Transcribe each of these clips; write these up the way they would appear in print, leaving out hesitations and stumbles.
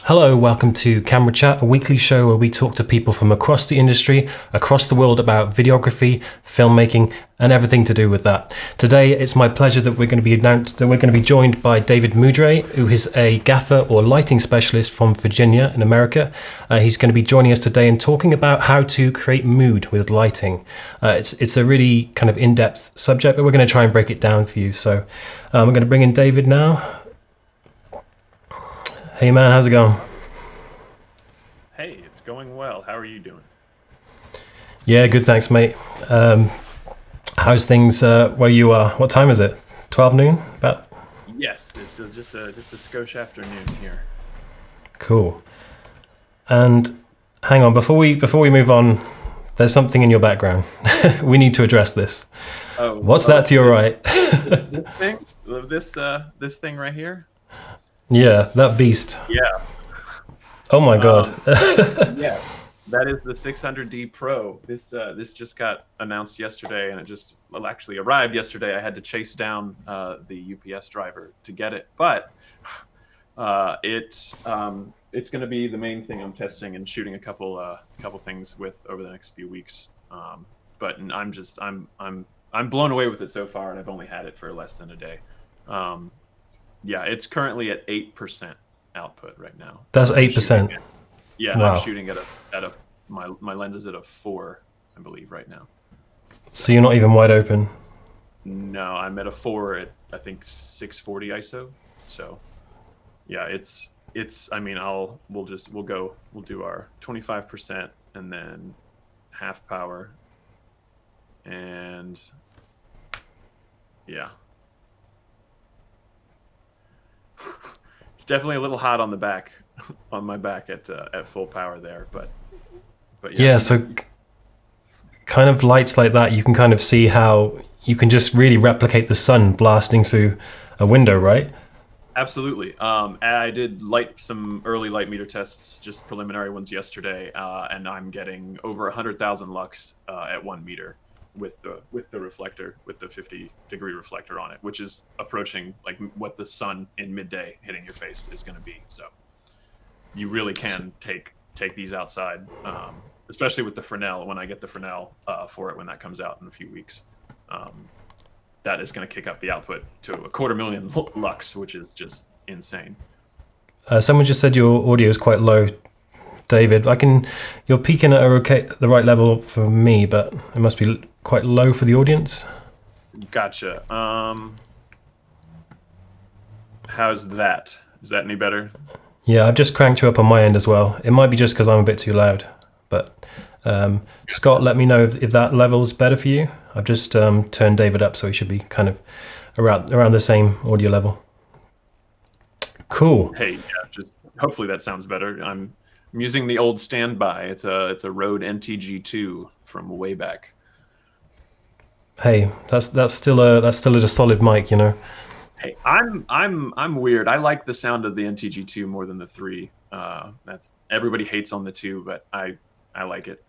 Hello, welcome to Camera Chat, a weekly show where we talk to people from across the industry, across the world about videography, filmmaking, and everything to do with that. Today, it's my pleasure that we're going to be joined by David Mudre, who is a gaffer or lighting specialist from Virginia in America. He's going to be joining us today and talking about how to create mood with lighting. It's a really kind of in-depth subject, but we're going to try and break it down for you. So I'm going to bring in David now. Hey man, how's it going? Hey, it's going well. How are you doing? Yeah, good, thanks, mate. How's things where you are? What time is it? 12 noon? About? Yes, it's just a skosh afternoon here. Cool. And hang on, before we move on, there's something in your background. We need to address this. What's that to your right? This thing? This thing right here? Yeah, that beast. Yeah. Oh my God. Yeah, that is the 600D Pro. This just got announced yesterday, and it just actually arrived yesterday. I had to chase down the UPS driver to get it, but it's going to be the main thing I'm testing and shooting a couple things with over the next few weeks. But I'm blown away with it so far, and I've only had it for less than a day. Yeah, it's currently at 8% output right now. That's 8%. Yeah, wow. I'm shooting my lens is at a 4, I believe, right now. So you're not even wide open? No, I'm at a 4 at I think 640 ISO. So yeah, it's I mean we'll do our 25% and then half power, and yeah. It's definitely a little hot on the back, on my back at full power there, but yeah. So kind of lights like that, you can kind of see how you can just really replicate the sun blasting through a window, right? Absolutely. I did some early light meter tests, just preliminary ones yesterday, and I'm getting over 100,000 lux at 1 meter. With the reflector, with the 50-degree reflector on it, which is approaching like what the sun in midday hitting your face is going to be. So you really can take these outside, especially with the Fresnel. When I get the Fresnel for it, when that comes out in a few weeks, that is going to kick up the output to 250,000 lux, which is just insane. Someone just said your audio is quite low, David. You're peaking at the right level for me, but it must be quite low for the audience. Gotcha. How's that? Is that any better? Yeah, I've just cranked you up on my end as well. It might be just because I'm a bit too loud, but Scott, let me know if that level's better for you. I've just turned David up, so he should be kind of around the same audio level. Cool. Hey, yeah, just hopefully that sounds better. I'm using the old standby. It's a Rode NTG2 from way back. Hey, that's still a solid mic, you know. Hey, I'm weird. I like the sound of the NTG2 more than the 3. That's everybody hates on the 2, but I like it.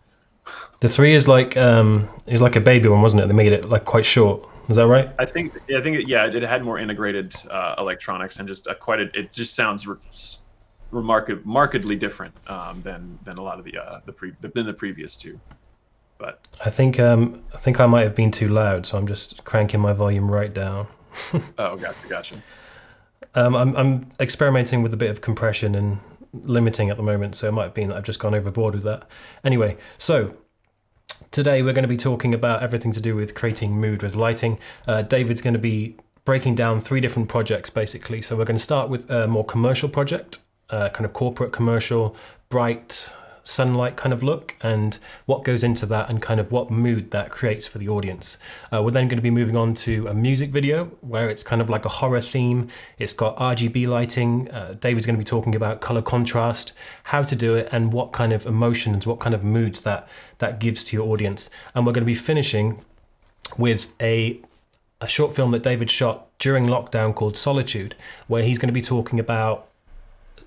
The 3 is like a baby one, wasn't it? They made it like quite short. Is that right? I think it had more integrated electronics and just it just sounds markedly different than a lot of the previous 2. But I think I might have been too loud, so I'm just cranking my volume right down. Oh, gotcha. I'm experimenting with a bit of compression and limiting at the moment, so it might have been that I've just gone overboard with that. Anyway, so today we're going to be talking about everything to do with creating mood with lighting. David's going to be breaking down 3 different projects, basically. So we're going to start with a more commercial project, kind of corporate commercial, bright sunlight kind of look, and what goes into that and kind of what mood that creates for the audience. We're then going to be moving on to a music video where it's kind of like a horror theme. It's got RGB lighting. David's going to be talking about color contrast, how to do it, and what kind of emotions, what kind of moods that gives to your audience. And we're going to be finishing with a short film that David shot during lockdown called Solitude, where he's going to be talking about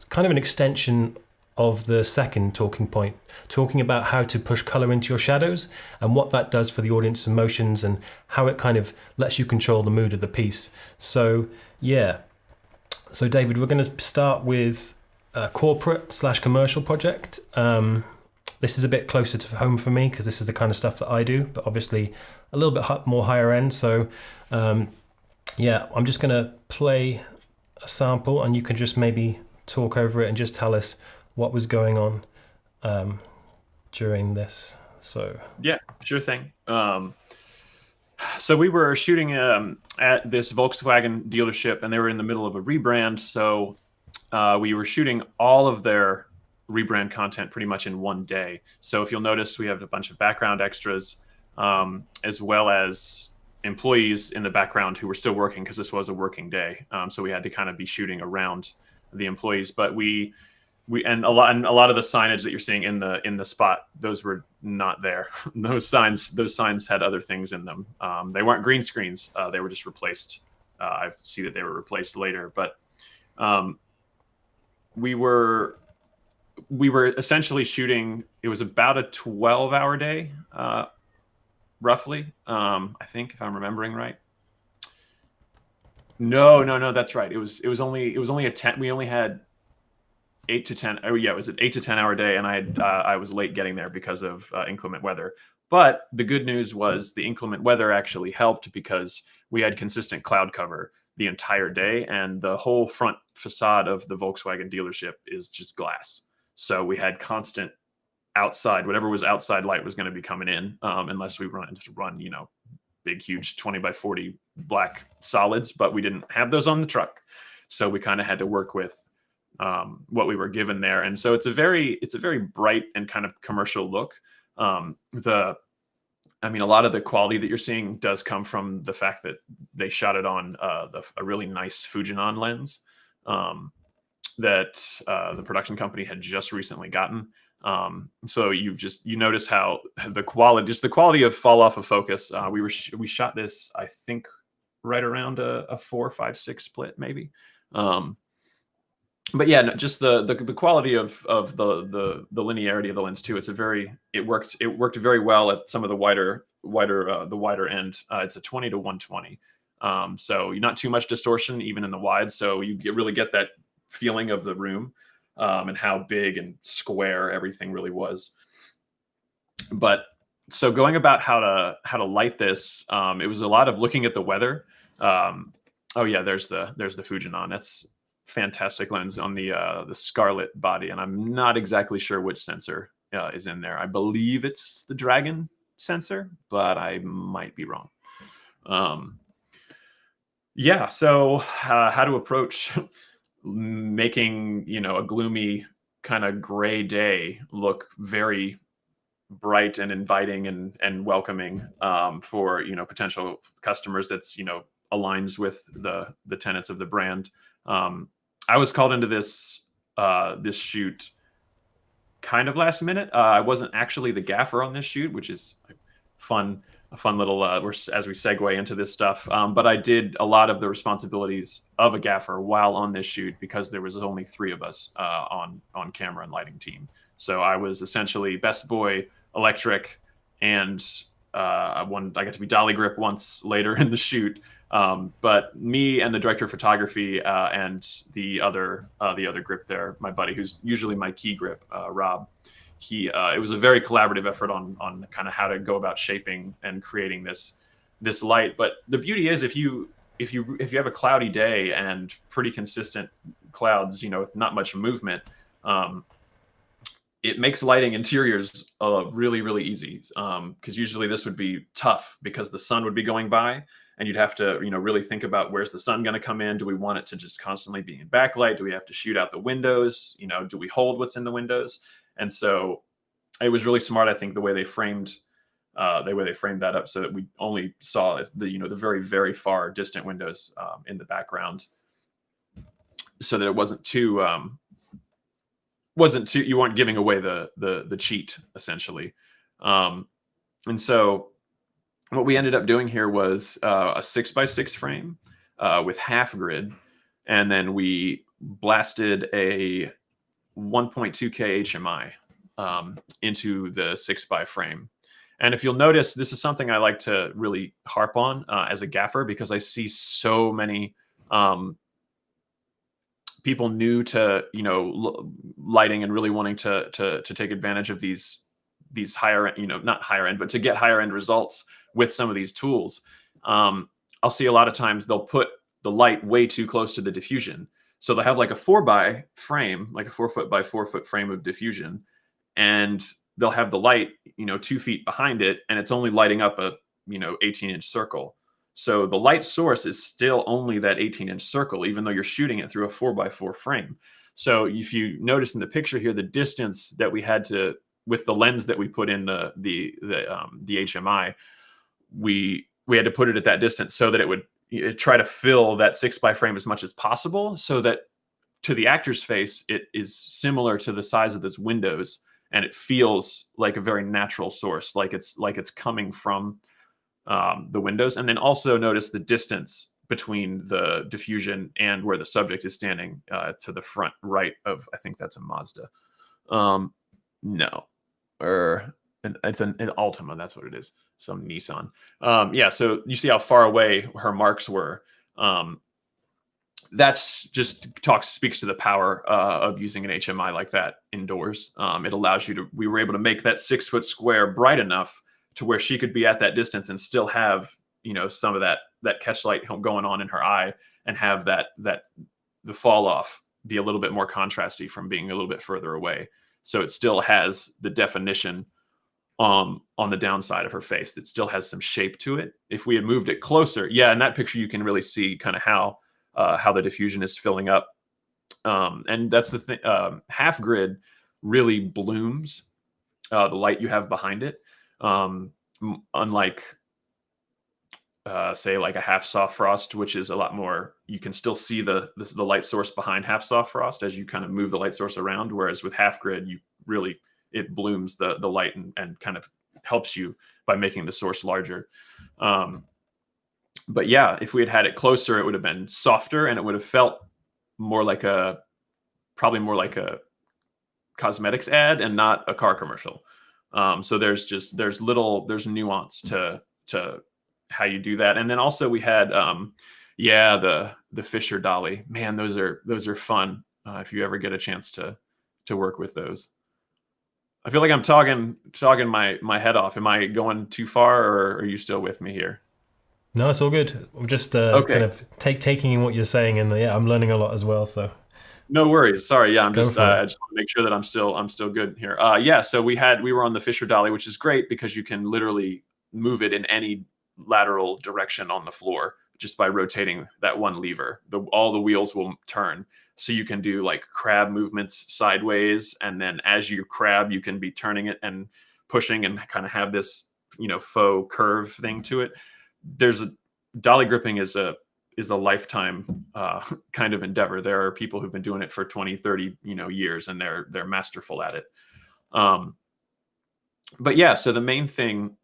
kind of an extension of the second talking point, talking about how to push color into your shadows and what that does for the audience emotions and how it kind of lets you control the mood of the piece. So yeah, so David, we're going to start with corporate/commercial project. This is a bit closer to home for me because this is the kind of stuff that I do, but obviously a little bit more higher end. So yeah, I'm just going to play a sample and you can just maybe talk over it and just tell us what was going on during this. So yeah, sure thing. So we were shooting at this Volkswagen dealership, and they were in the middle of a rebrand. So we were shooting all of their rebrand content pretty much in one day. So if you'll notice, we have a bunch of background extras, as well as employees in the background who were still working because this was a working day. So we had to kind of be shooting around the employees. But we and a lot of the signage that you're seeing in the spot, those were not there. Those signs had other things in them. They weren't green screens. They were just replaced. I see that they were replaced later, but we were essentially shooting. It was about a 12-hour day, roughly. I think, if I'm remembering right. No, that's right. It was only a 10. We only had 8 to 10. Oh yeah, it was an 8 to 10 hour day, and I was late getting there because of inclement weather. But the good news was the inclement weather actually helped because we had consistent cloud cover the entire day, and the whole front facade of the Volkswagen dealership is just glass. So we had constant outside, whatever was outside light was going to be coming in, unless we run big, huge 20 by 40 black solids, but we didn't have those on the truck. So we kind of had to work with what we were given there. And so it's a very bright and kind of commercial look. A lot of the quality that you're seeing does come from the fact that they shot it on a really nice Fujinon lens that the production company had just recently gotten. So you notice how the quality of fall off of focus. We shot this, I think, right around a 4:5:6 split, maybe. But yeah, no, just the quality of the linearity of the lens too. It worked very well at some of the wider end. It's a 20 to 120. So you're not too much distortion even in the wide. So you really get that feeling of the room and how big and square everything really was. But so going about how to light this, it was a lot of looking at the weather. Oh yeah, there's the Fujinon. That's fantastic lens on the Scarlet body, and I'm not exactly sure which sensor is in there. I believe it's the Dragon sensor, but I might be wrong. Yeah, so how to approach making a gloomy kind of gray day look very bright and inviting and welcoming for potential customers. That's aligns with the tenets of the brand. I was called into this shoot kind of last minute. I wasn't actually the gaffer on this shoot, which is a fun little as we segue into this stuff. But I did a lot of the responsibilities of a gaffer while on this shoot because there was only 3 of us on camera and lighting team. So I was essentially best boy, electric, and I got to be dolly grip once later in the shoot. But me and the director of photography and the other grip there, my buddy, who's usually my key grip, Rob. It was a very collaborative effort on kind of how to go about shaping and creating this light. But the beauty is if you have a cloudy day and pretty consistent clouds, with not much movement, it makes lighting interiors really, really easy. Because usually this would be tough because the sun would be going by and you'd have to, really think about where's the sun going to come in? Do we want it to just constantly be in backlight? Do we have to shoot out the windows? Do we hold what's in the windows? And so it was really smart, I think, the way they framed that up so that we only saw the very, very far distant windows in the background, so that it wasn't too you weren't giving away the cheat essentially. And so what we ended up doing here was a 6x6 frame with half grid, and then we blasted a 1.2K HMI into the 6x frame. And if you'll notice, this is something I like to really harp on as a gaffer, because I see so many people new to lighting and really wanting to take advantage of these higher, not higher end, but to get higher end results with some of these tools. I'll see a lot of times they'll put the light way too close to the diffusion. So they'll have like a 4x frame, like a 4 foot by 4 foot frame of diffusion, and they'll have the light, 2 feet behind it, and it's only lighting up a 18-inch circle. So the light source is still only that 18-inch circle, even though you're shooting it through a 4x4 frame. So if you notice in the picture here, the distance that we had to, with the lens that we put in the HMI, we had to put it at that distance so that it would try to fill that 6x frame as much as possible, so that to the actor's face, it is similar to the size of this windows, and it feels like a very natural source, like it's coming from the windows. And then also notice the distance between the diffusion and where the subject is standing, to the front right of, I think that's a Mazda. No, or it's an Altima. That's what it is. Some Nissan. Yeah. So you see how far away her marks were. That's just speaks to the power of using an HMI like that indoors. It allows you to. We were able to make that 6 foot square bright enough to where she could be at that distance and still have some of that catch light going on in her eye, and have the fall off be a little bit more contrasty from being a little bit further away. So it still has the definition on the downside of her face. That still has some shape to it. If we had moved it closer, yeah, in that picture you can really see kind of how the diffusion is filling up. And that's the thing. Half grid really blooms the light you have behind it. Unlike say like a half soft frost, which is a lot more, you can still see the light source behind half soft frost as you kind of move the light source around. Whereas with half grid, it blooms the light and kind of helps you by making the source larger. But yeah, if we had it closer, it would have been softer, and it would have felt probably more like a cosmetics ad and not a car commercial. So there's nuance to how you do that. And then also we had the Fisher dolly. Man, those are fun if you ever get a chance to work with those. I feel like I'm talking my head off. Am I going too far, or are you still with me here? No, it's all good. I'm just Okay. kind of taking in what you're saying, and I'm learning a lot as well. So no worries. Sorry. Yeah, I just I want to make sure that I'm still good here. So we were on the Fisher dolly, which is great because you can literally move it in any lateral direction on the floor just by rotating that one lever. All the wheels will turn. So you can do like crab movements sideways, and then as you crab, you can be turning it and pushing and kind of have this, faux curve thing to it. There's a dolly gripping is a lifetime kind of endeavor. There are people who've been doing it for 20, 30, years, and they're masterful at it. But yeah, so the main thing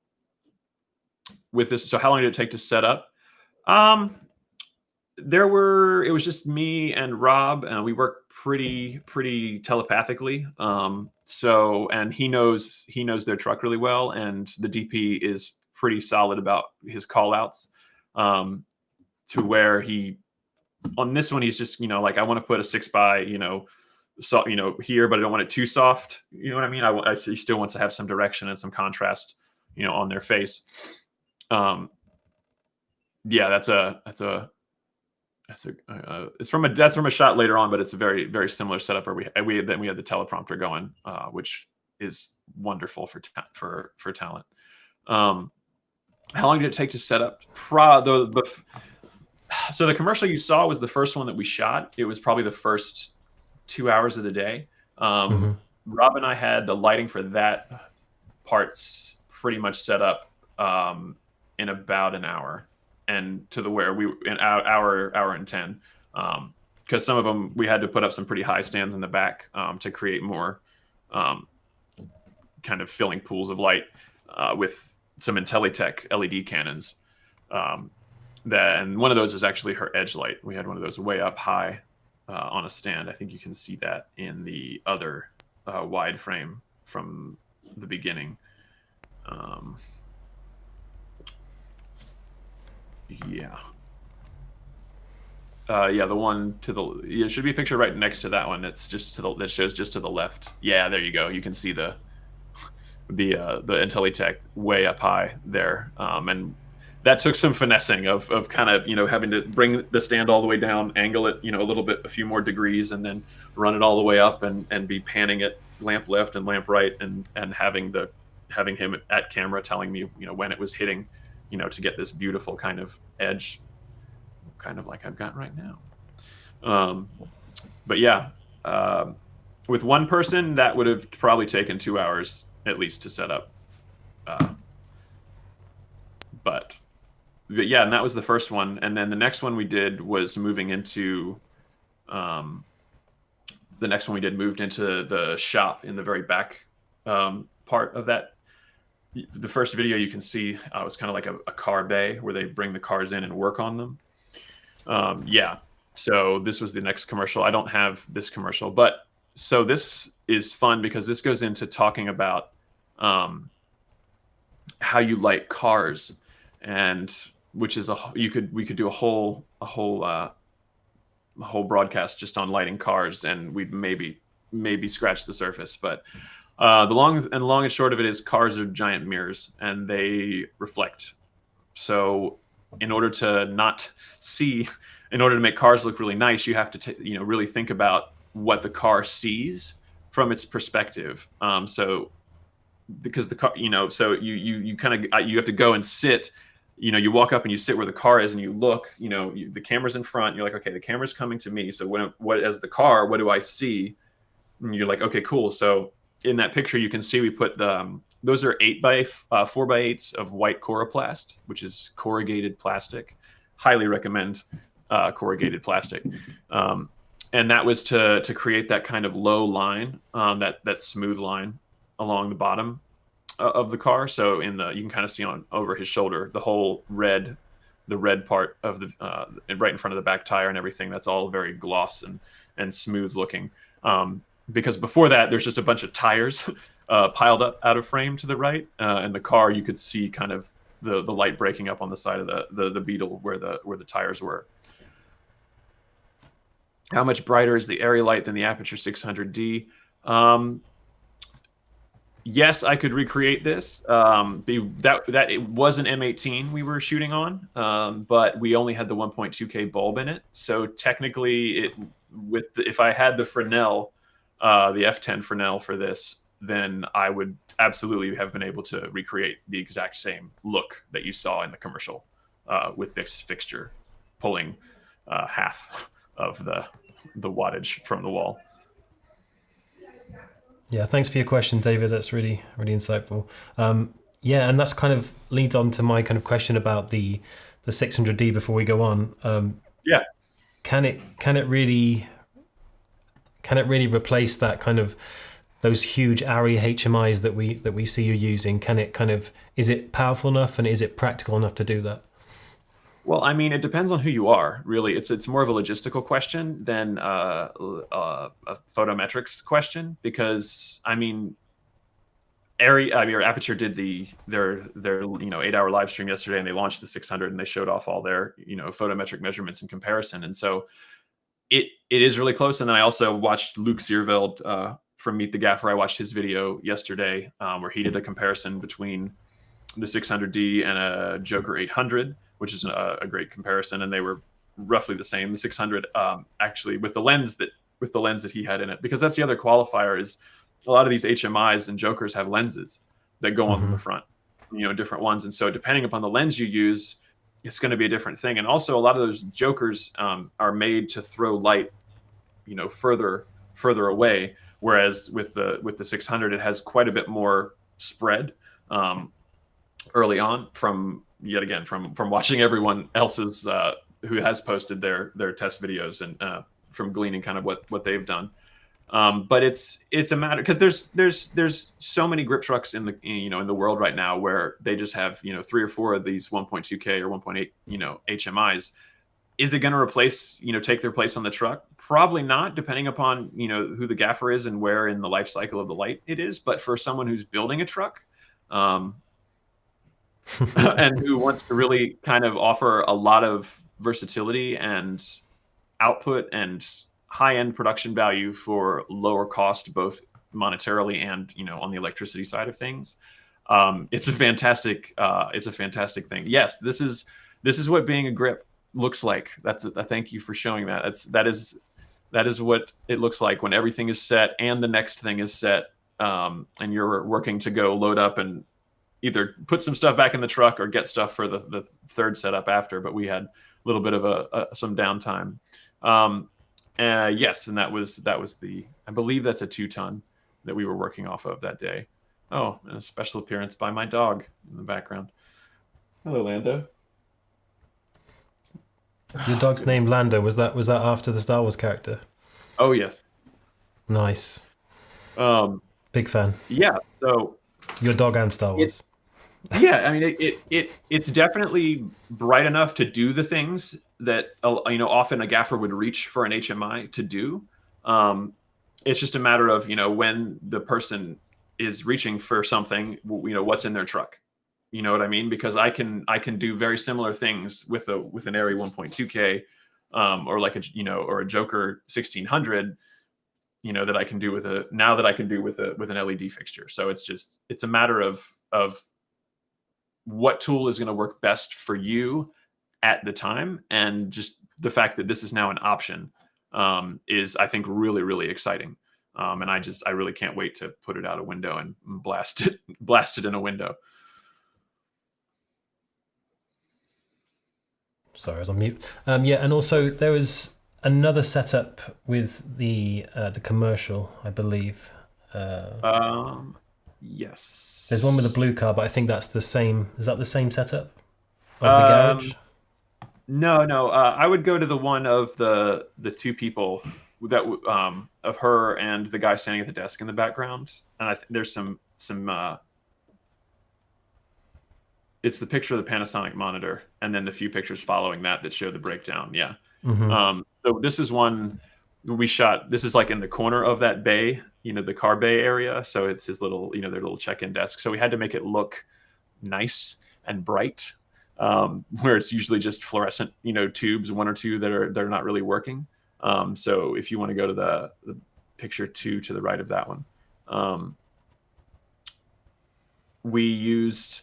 with this, so how long did it take to set up? It was just me and Rob, and we work pretty telepathically. And he knows their truck really well, and the DP is pretty solid about his call outs, to where on this one, he's just, like, I want to put a 6x, here, but I don't want it too soft. You know what I mean? He still wants to have some direction and some contrast, on their face. That's from a shot later on, but it's a very, very similar setup where we had the teleprompter going, which is wonderful for talent. How long did it take to set up? So the commercial you saw was the first one that we shot. It was probably the first 2 hours of the day. Rob and I had the lighting for that parts pretty much set up in about an hour, and to the where we an hour and 10, because some of them we had to put up some pretty high stands in the back to create more kind of filling pools of light with some Intelitech LED cannons. And one of those is actually her edge light. We had one of those way up high on a stand. I think you can see that in the other wide frame from the beginning. Yeah, the one to the, it should be a picture right next to that one. It's just to the, that shows just to the left. Yeah, there you go. You can see the IntelliTech way up high there, and that took some finessing of kind of, you know, having to bring the stand all the way down, angle it, you know, a little bit, a few more degrees, and then run it all the way up, and be panning it lamp left and lamp right, and having him at camera telling me, you know, when it was hitting, you know, to get this beautiful kind of edge, kind of like I've got right now. But yeah, with one person, that would have probably taken 2 hours at least to set up. But yeah, and that was the first one. And then the next one we did was moving into, the next one we did moved into the shop in the very back part of that. The first video you can see was kind of like a car bay where they bring the cars in and work on them. Yeah, so this was the next commercial. I don't have this commercial, but so this is fun because this goes into talking about how you light cars, and which is we could do a whole broadcast just on lighting cars, and we'd maybe scratch the surface. But the long and short of it is, cars are giant mirrors and they reflect. So in order to not see, in order to make cars look really nice, you have to you know, really think about what the car sees from its perspective. So because the car, you know, so you kind of, you have to go and sit, you know, you walk up and you sit where the car is and you look, you know, the camera's in front, you're like, okay, the camera's coming to me, so what as the car, what do I see? And you're like, okay, cool. So in that picture you can see we put the those are 4x8s of white coroplast, which is corrugated plastic. Highly recommend corrugated plastic. And that was to create that kind of low line, that smooth line along the bottom of the car. So you can kind of see on over his shoulder, the whole red, the red part of the right in front of the back tire and everything. That's all very gloss and smooth looking. Because before that, there's just a bunch of tires piled up out of frame to the right, and the car, you could see kind of the light breaking up on the side of the Beetle where the tires were. How much brighter is the area light than the Aputure 600D? Yes, I could recreate this. That it was an M18 we were shooting on, but we only had the 1.2K bulb in it. So technically, if I had the Fresnel, the F10 Fresnel for this, then I would absolutely have been able to recreate the exact same look that you saw in the commercial, with this fixture pulling half of the wattage from the wall. Yeah, thanks for your question, David. That's really, really insightful. Yeah, and that's kind of leads on to my kind of question about the 600D before we go on. Yeah. Can it really replace that kind of those huge ARRI HMIs that we see you using? Can it kind of, is it powerful enough and is it practical enough to do that? Well, I mean, it depends on who you are, really. It's more of a logistical question than a photometrics question, because I mean, Aputure did their 8-hour live stream yesterday, and they launched the 600, and they showed off all their, you know, photometric measurements and comparison, and so it is really close. And then I also watched Luke Zierveld from Meet the Gaffer. I watched his video yesterday, where he did a comparison between the 600D and a Joker 800, which is a great comparison, and they were roughly the same. The 600, actually, with the lens that he had in it, because that's the other qualifier, is a lot of these HMIs and Jokers have lenses that go on the front, you know, different ones, and so depending upon the lens you use, it's going to be a different thing. And also, a lot of those Jokers are made to throw light, you know, further away, whereas with the 600, it has quite a bit more spread early on, from watching everyone else's who has posted their test videos, and from gleaning kind of what they've done. But it's a matter, because there's so many grip trucks in the world right now where they just have, you know, 3 or 4 of these 1.2K or 1.8, you know, HMIs. Is it going to replace, you know, take their place on the truck? Probably not, depending upon, you know, who the gaffer is and where in the life cycle of the light it is. But for someone who's building a truck, and who wants to really kind of offer a lot of versatility and output and high-end production value for lower cost, both monetarily and on the electricity side of things. It's a fantastic thing. Yes, this is what being a grip looks like. That's a thank you for showing that. That is what it looks like when everything is set and the next thing is set, and you're working to go load up and either put some stuff back in the truck or get stuff for the third setup after. But we had a little bit of some downtime. Yes, and that was I believe that's a 2-ton that we were working off of that day. Oh, and a special appearance by my dog in the background. Hello, Lando. Your dog's named Lando. Was that after the Star Wars character? Oh yes. Nice. Big fan. Yeah. So your dog and Star Wars. Yeah, I mean, it's definitely bright enough to do the things that often a gaffer would reach for an HMI to do. It's just a matter of when the person is reaching for something, what's in their truck. You know what I mean? Because I can do very similar things with an Arri 1.2K, or like or a Joker 1600, that I can do with an LED fixture. So it's a matter of what tool is going to work best for you at the time, and just the fact that this is now an option is, I think, really, really exciting. And I really can't wait to put it out a window and blast it in a window. Sorry, I was on mute. Yeah, and also there was another setup with the commercial, I believe. Yes. There's one with a blue car, but I think that's the same. Is that the same setup of the garage? No. I would go to the one of the two people that of her and the guy standing at the desk in the background, and there's some. It's the picture of the Panasonic monitor, and then the few pictures following that show the breakdown. Yeah. Mm-hmm. So this is one we shot. This is like in the corner of that bay, the car bay area. So it's his little, their little check-in desk. So we had to make it look nice and bright, where it's usually just fluorescent, tubes, one or two that are not really working. So if you want to go to the picture 2 to the right of that one, we used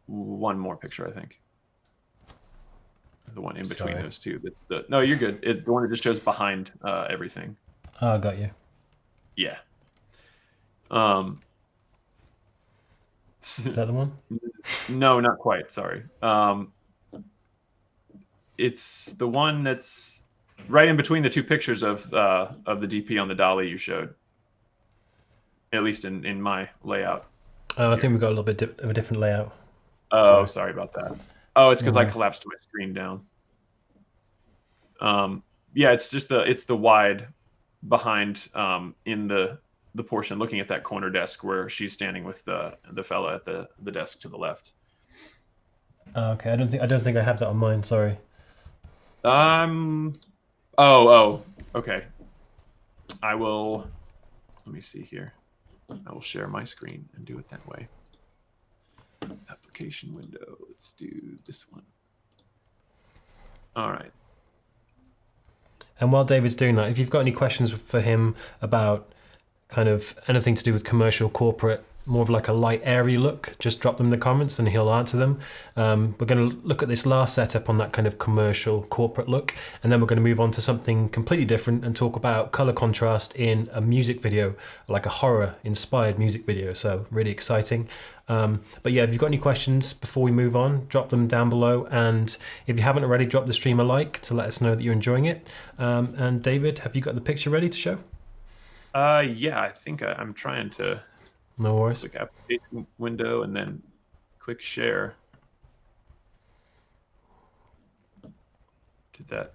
one more picture, I think. The one in between those two. No, you're good. The one that just shows behind everything. Oh, I got you. Yeah. Is that the one? No, not quite. Sorry. It's the one that's right in between the two pictures of the DP on the dolly you showed. At least in my layout. Oh, I think we've got a little bit of a different layout. Oh, sorry about that. Oh, it's because I collapsed my screen down. Yeah, it's just the wide behind in the portion looking at that corner desk where she's standing with the fella at the desk to the left. Okay, I don't think I have that on mine. Sorry. Oh, okay. I will. Let me see here. I will share my screen and do it that way. Application window. Let's do this one. All right. And while David's doing that, if you've got any questions for him about kind of anything to do with commercial, corporate, more of like a light, airy look, just drop them in the comments and he'll answer them. We're going to look at this last setup on that kind of commercial, corporate look, and then we're going to move on to something completely different and talk about color contrast in a music video, like a horror-inspired music video. So really exciting. But yeah, if you've got any questions before we move on, drop them down below. And if you haven't already, drop the stream a like to let us know that you're enjoying it. And David, have you got the picture ready to show? Yeah, I think I'm trying to. No worries. Click application window and then click share. Did that.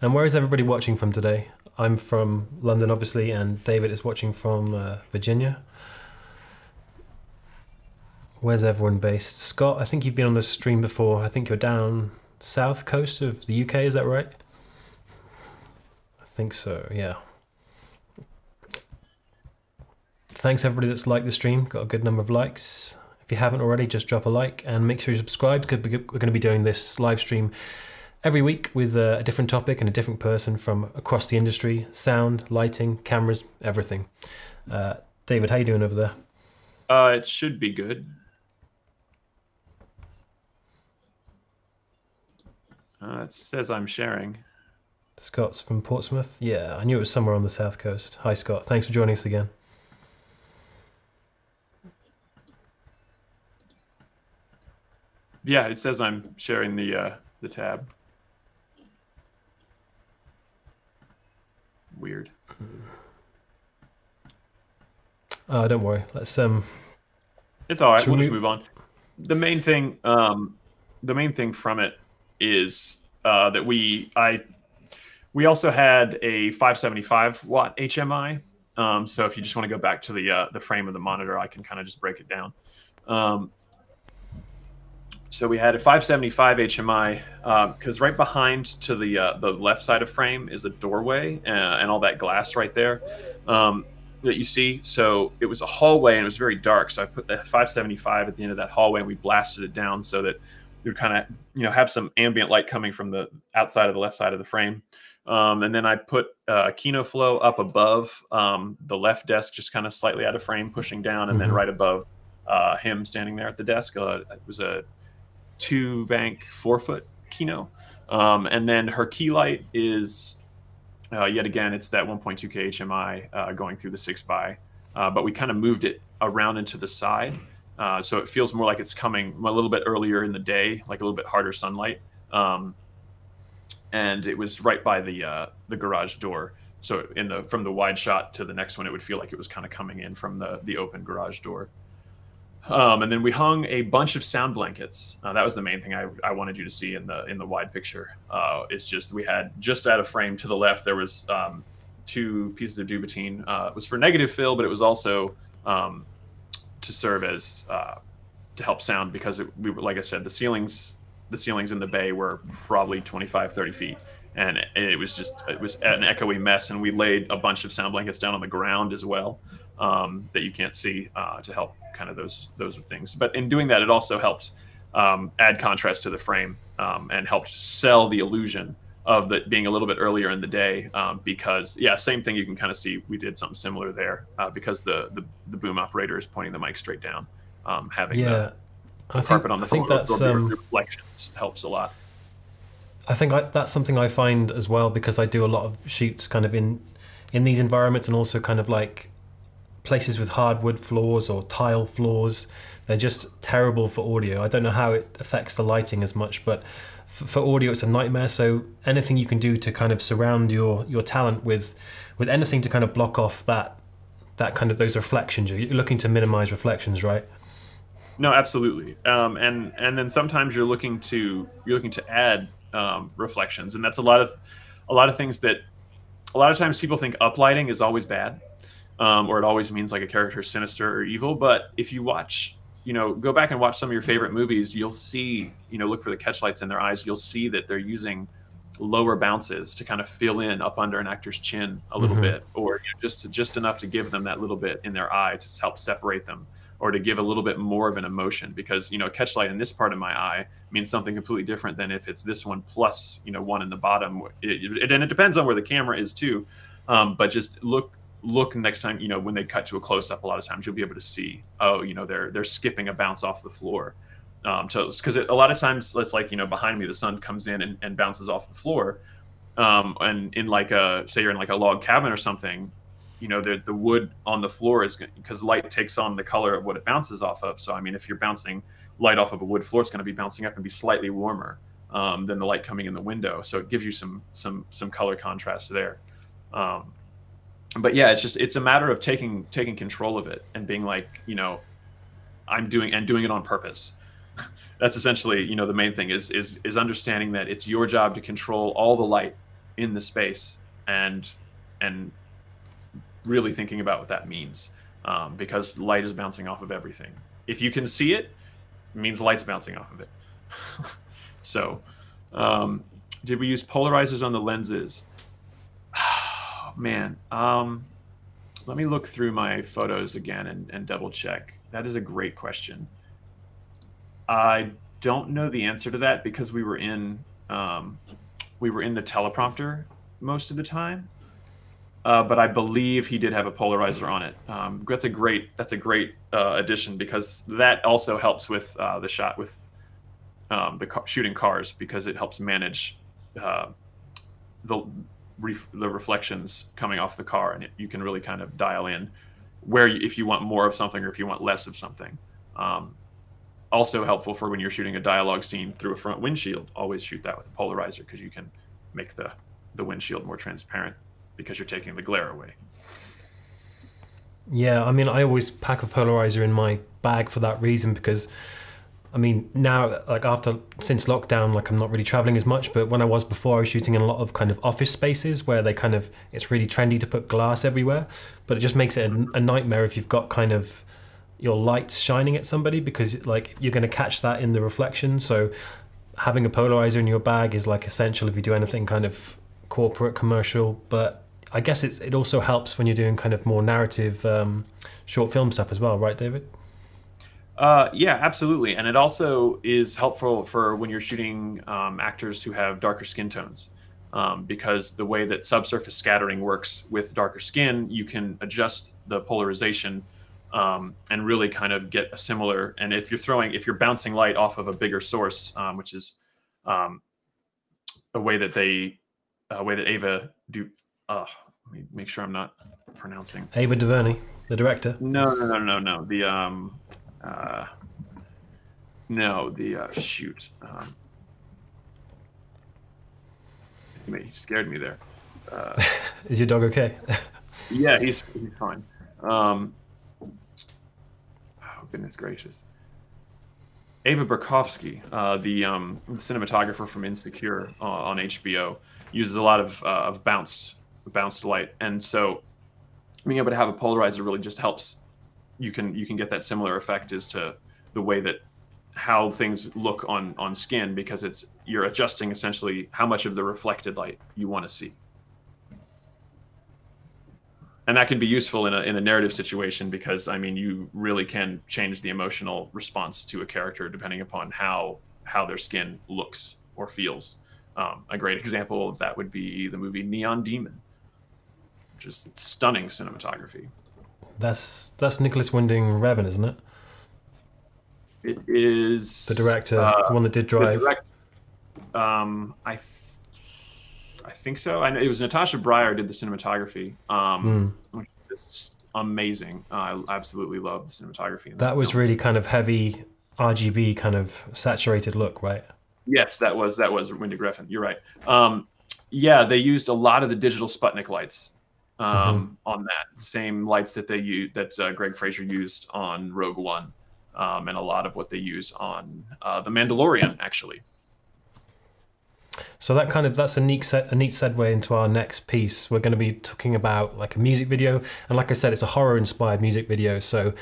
And where is everybody watching from today? I'm from London, obviously, and David is watching from Virginia. Where's everyone based? Scott, I think you've been on the stream before. I think you're down south coast of the UK, is that right? I think so, yeah. Thanks everybody that's liked the stream. Got a good number of likes. If you haven't already, just drop a like and make sure you subscribe, because we're going to be doing this live stream every week with a different topic and a different person from across the industry: sound, lighting, cameras, everything. David, how you doing over there? It should be good. It says I'm sharing. Scott's from Portsmouth. Yeah, I knew it was somewhere on the south coast. Hi, Scott. Thanks for joining us again. Yeah, it says I'm sharing the tab. Weird. Don't worry. Let's It's all right. Should We'll we- just move on. The main thing from it is that we also had a 575 watt HMI. So if you just want to go back to the frame of the monitor, I can kind of just break it down. So we had a 575 HMI because right behind to the left side of frame is a doorway and all that glass right there that you see. So it was a hallway and it was very dark. So I put the 575 at the end of that hallway and we blasted it down so that it would kind of have some ambient light coming from the outside of the left side of the frame. And then I put Kino Flow up above the left desk, just kind of slightly out of frame, pushing down, and then right above him standing there at the desk. It was a 2-bank 4-foot Kino. And then her key light is, yet again, it's that 1.2K HMI going through the 6x. But we kind of moved it around into the side. So it feels more like it's coming a little bit earlier in the day, like a little bit harder sunlight. And it was right by the garage door. So from the wide shot to the next one, it would feel like it was kind of coming in from the open garage door. And then we hung a bunch of sound blankets. That was the main thing I wanted you to see in the wide picture. It's just we had just out of frame to the left there was 2 pieces of Duvetine. It was for negative fill, but it was also to serve as to help sound, because we were, like I said, the ceilings in the bay were probably 25, 30 feet. And it was an echoey mess. And we laid a bunch of sound blankets down on the ground as well that you can't see to help kind of those things. But in doing that, it also helped add contrast to the frame and helped sell the illusion of that being a little bit earlier in the day because, same thing. You can kind of see we did something similar there because the boom operator is pointing the mic straight down. Having the carpet on the floor, the reflections helps a lot. I think that's something I find as well, because I do a lot of shoots kind of in these environments, and also kind of like places with hardwood floors or tile floors. They're just terrible for audio. I don't know how it affects the lighting as much, but for audio it's a nightmare. So anything you can do to kind of surround your talent with anything to kind of block off that kind of those reflections. You're looking to minimize reflections, right? No, absolutely. And then sometimes you're looking to add reflections, and that's a lot of things that a lot of times people think uplighting is always bad, or it always means like a character is sinister or evil. But if you watch, go back and watch some of your favorite movies, you'll see, look for the catchlights in their eyes. You'll see that they're using lower bounces to kind of fill in up under an actor's chin a little bit, or just enough to give them that little bit in their eye to help separate them, or to give a little bit more of an emotion, because a catchlight in this part of my eye means something completely different than if it's this one plus one in the bottom. And it depends on where the camera is too. But just look next time, when they cut to a close-up, a lot of times you'll be able to see, they're skipping a bounce off the floor. Because a lot of times it's like, behind me, the sun comes in and bounces off the floor. And in like say you're in like a log cabin or something, the wood on the floor is, because light takes on the color of what it bounces off of. So, I mean, if you're bouncing light off of a wood floor, it's going to be bouncing up and be slightly warmer than the light coming in the window. So it gives you some color contrast there. But yeah, it's a matter of taking control of it and being like, I'm doing it on purpose. That's essentially, the main thing is understanding that it's your job to control all the light in the space, and really thinking about what that means, because light is bouncing off of everything. If you can see it, it means light's bouncing off of it. So, did we use polarizers on the lenses? Oh, man, let me look through my photos again and double check. That is a great question. I don't know the answer to that because we were in the teleprompter most of the time. But I believe he did have a polarizer on it. That's a great addition because that also helps with the shot with shooting cars because it helps manage the the reflections coming off the car, and you can really kind of dial in if you want more of something or if you want less of something. Um, Also helpful for when you're shooting a dialogue scene through a front windshield. Always shoot that with a polarizer because you can make the windshield more transparent because you're taking the glare away. Yeah, I mean, I always pack a polarizer in my bag for that reason because, I mean, now, like since lockdown, like I'm not really traveling as much, but when I was before, I was shooting in a lot of kind of office spaces where it's really trendy to put glass everywhere, but it just makes it a nightmare if you've got kind of your lights shining at somebody because like you're going to catch that in the reflection. So having a polarizer in your bag is like essential if you do anything kind of corporate, commercial, but I guess it also helps when you're doing kind of more narrative short film stuff as well, right, David? Yeah, absolutely. And it also is helpful for when you're shooting actors who have darker skin tones. Because the way that subsurface scattering works with darker skin, you can adjust the polarization and really kind of get a similar. And if you're bouncing light off of a bigger source, which is um, a way that Ava do. Let me make sure I'm not pronouncing. Ava DuVernay, the director. No. Shoot. He scared me there. Is your dog okay? Yeah, he's fine. Oh goodness gracious. Ava Berkovsky, the cinematographer from Insecure on HBO, uses a lot of bounced light, and so being able to have a polarizer really just helps. You can get that similar effect as to the way that how things look on skin because you're adjusting essentially how much of the reflected light you want to see. And that can be useful in a narrative situation because I mean you really can change the emotional response to a character depending upon how their skin looks or feels. A great example of that would be the movie Neon Demon, which is stunning cinematography. That's Nicholas Winding Refn, isn't it? It is The director, the one that did Drive. I think so. I know it was Natasha Breyer did the cinematography, which is amazing. I absolutely love the cinematography in that was film. really kind of heavy RGB, kind of saturated look, right? Yes, that was Winding Refn. You're right. Yeah, they used a lot of the digital Sputnik lights on that. Same lights that Greg Fraser used on Rogue One, and a lot of what they use on The Mandalorian, actually. So that's a neat segue into our next piece. We're going to be talking about like a music video, and like I said, it's a horror-inspired music video. So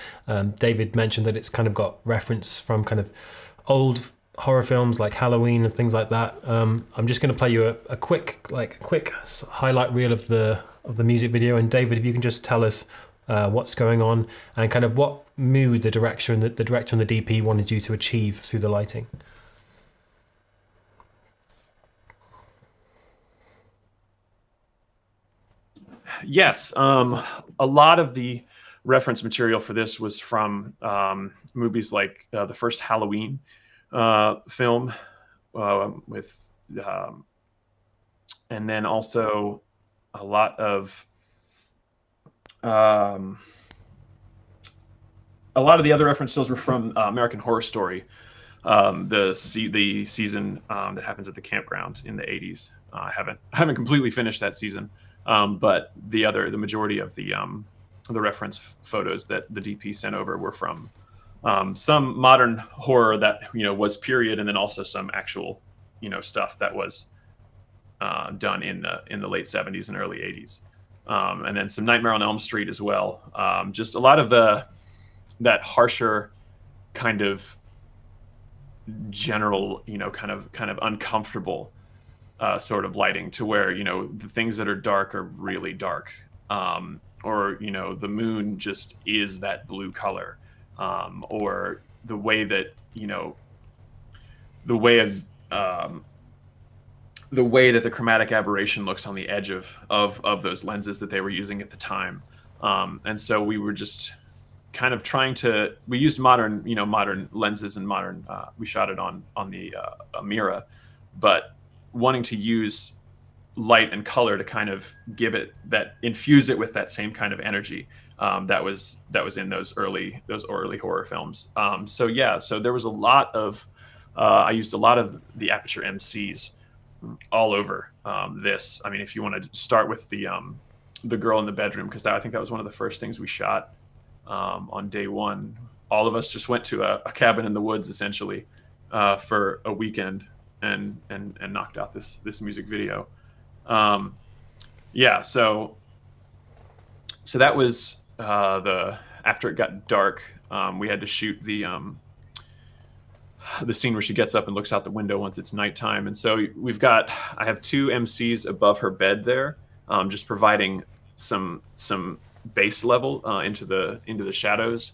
David mentioned that it's kind of got reference from kind of old horror films like Halloween and things like that. I'm just going to play you a quick highlight reel of the music video, and David, if you can just tell us what's going on and kind of what mood the director and the DP wanted you to achieve through the lighting. Yes, a lot of the reference material for this was from movies like the first Halloween film with, and then also a lot of the other references were from American Horror Story, the season that happens at the campground in the 80s. I haven't completely finished that season. But the majority of the reference photos that the DP sent over were from some modern horror that was period, and then also some actual stuff that was done in the late 70s and early 80s, and then some Nightmare on Elm Street as well. Just a lot of that harsher kind of general kind of uncomfortable sort of lighting to where the things that are dark are really dark, or the moon just is that blue color, or the way that the way of the way that the chromatic aberration looks on the edge of those lenses that they were using at the time. And so we were just kind of trying to, we used modern lenses and modern, we shot it on the Mira, but wanting to use light and color to kind of give it that, infuse it with that same kind of energy that was in those early horror films. So yeah, so there was a lot of I used a lot of the Aputure MCs all over this. I mean, if you want to start with the girl in the bedroom, because I think that was one of the first things we shot on day one. All of us just went to a cabin in the woods essentially for a weekend and knocked out this music video. Yeah, so that was after it got dark, we had to shoot the scene where she gets up and looks out the window once it's nighttime. And so I have two MCs above her bed there, just providing some base level into the shadows,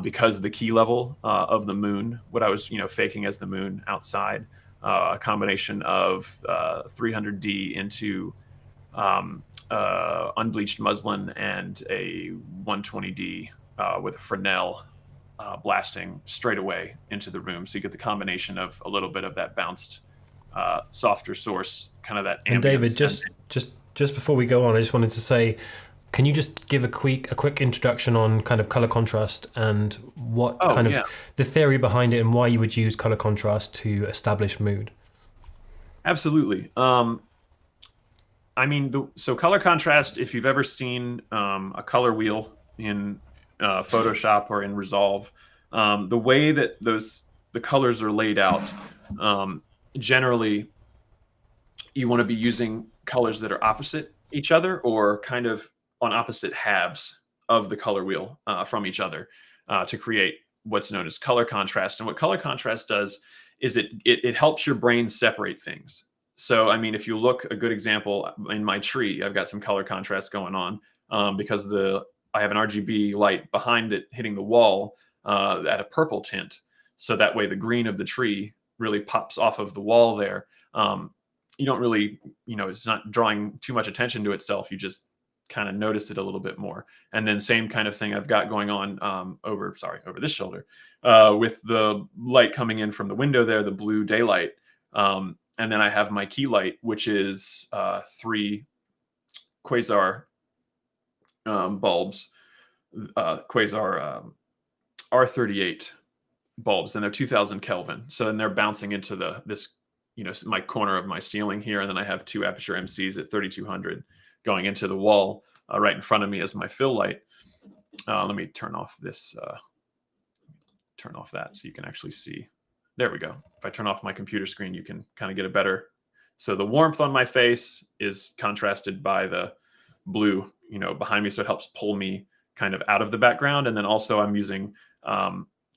because the key level of the moon, what I was faking as the moon outside, a combination of 300D into unbleached muslin and a 120D with a Fresnel blasting straight away into the room. So you get the combination of a little bit of that bounced, softer source, kind of that ambience. And David, just before we go on, I just wanted to say, can you just give a quick introduction on kind of color contrast and what the theory behind it and why you would use color contrast to establish mood? Absolutely. I mean, so color contrast, if you've ever seen a color wheel in Photoshop or in Resolve, the way that the colors are laid out, generally you want to be using colors that are opposite each other or kind of on opposite halves of the color wheel from each other to create what's known as color contrast. And what color contrast does is it helps your brain separate things. So, I mean, if you look, a good example in my tree, I've got some color contrast going on because I have an RGB light behind it hitting the wall at a purple tint. So that way the green of the tree really pops off of the wall there. You don't really, it's not drawing too much attention to itself. You just kind of notice it a little bit more. And then same kind of thing I've got going on over this shoulder with the light coming in from the window there, the blue daylight. And then I have my key light, which is 3 quasar bulbs, quasar R38 bulbs, and they're 2000 Kelvin. So then they're bouncing into this my corner of my ceiling here. And then I have 2 Aputure MCs at 3200 going into the wall right in front of me as my fill light. Let me turn off this, turn off that so you can actually see. There we go. If I turn off my computer screen, you can kind of get a better. So the warmth on my face is contrasted by the blue, behind me. So it helps pull me kind of out of the background. And then also I'm using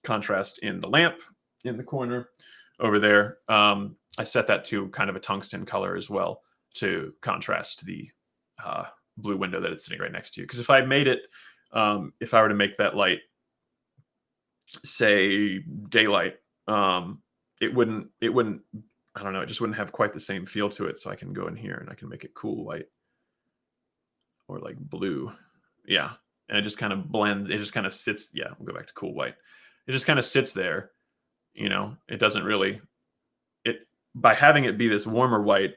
contrast in the lamp in the corner over there. I set that to kind of a tungsten color as well to contrast the blue window that it's sitting right next to you. Because if I made it, if I were to make that light, say daylight, it wouldn't, I don't know, it just wouldn't have quite the same feel to it. So I can go in here and I can make it cool white or like blue. Yeah. And it just kind of blends. It just kind of sits. Yeah. We'll go back to cool white. It just kind of sits there. It doesn't really, by having it be this warmer white,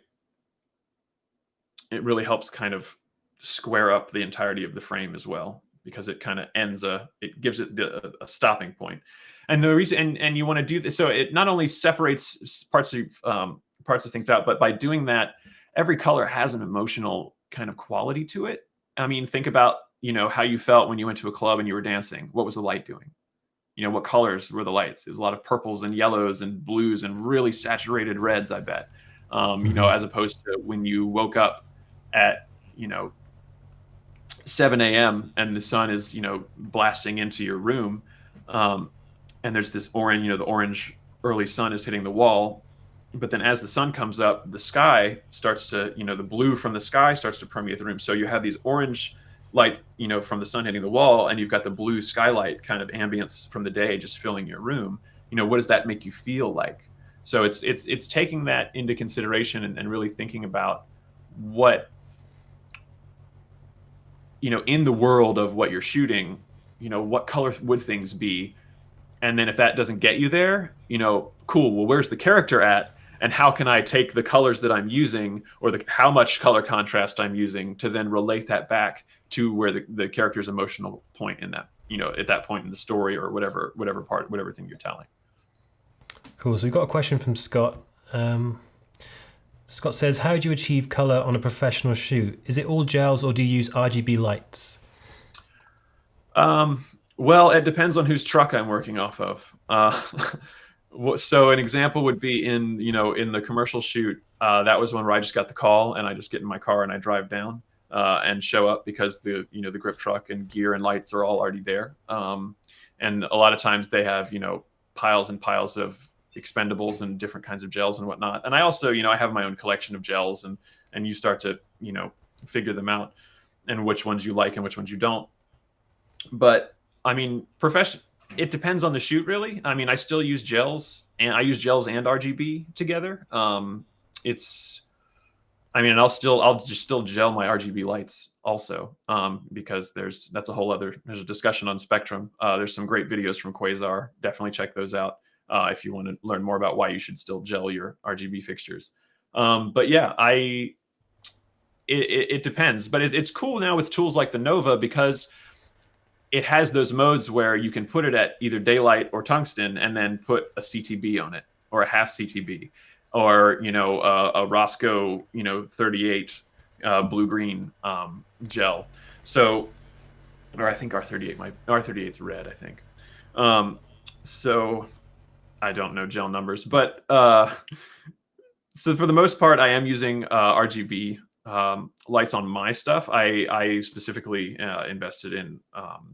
it really helps kind of square up the entirety of the frame as well, because it kind of it gives it a stopping point. And the reason, and you want to do this, so it not only separates parts of things out, but by doing that, every color has an emotional kind of quality to it. I mean, think about, how you felt when you went to a club and you were dancing. What was the light doing? What colors were the lights? It was a lot of purples and yellows and blues and really saturated reds, I bet. As opposed to when you woke up at, 7 a.m. and the sun is, blasting into your room. And there's this orange, the orange early sun is hitting the wall. But then as the sun comes up, the sky starts to, the blue from the sky starts to permeate the room. So you have these orange light, from the sun hitting the wall, and you've got the blue skylight kind of ambience from the day just filling your room. What does that make you feel like? So it's taking that into consideration and really thinking about what, in the world of what you're shooting, what color would things be? And then if that doesn't get you there, cool, well, where's the character at? And how can I take the colors that I'm using, or how much color contrast I'm using, to then relate that back to where the character's emotional point in that, at that point in the story, or whatever thing you're telling. Cool. So we've got a question from Scott. Scott says, how do you achieve color on a professional shoot? Is it all gels, or do you use RGB lights? Well, it depends on whose truck I'm working off of. So an example would be in the commercial shoot. That was one where I just got the call, and I just get in my car and I drive down and show up, because the grip truck and gear and lights are all already there. And a lot of times they have piles and piles of expendables and different kinds of gels and whatnot. And I also I have my own collection of gels, and you start to figure them out, and which ones you like and which ones you don't. But I mean, it depends on the shoot, really. I mean, I still use gels, and I use gels and RGB together. And I'll just still gel my RGB lights also, because there's a discussion on Spectrum. There's some great videos from Quasar. Definitely check those out if you want to learn more about why you should still gel your RGB fixtures. But yeah, it depends. But it's cool now with tools like the Nova, because it has those modes where you can put it at either daylight or tungsten, and then put a CTB on it, or a half CTB, or a Roscoe 38 blue-green gel. So, or I think R38's red, I think. So I don't know gel numbers, but so for the most part, I am using RGB lights on my stuff. I specifically invested in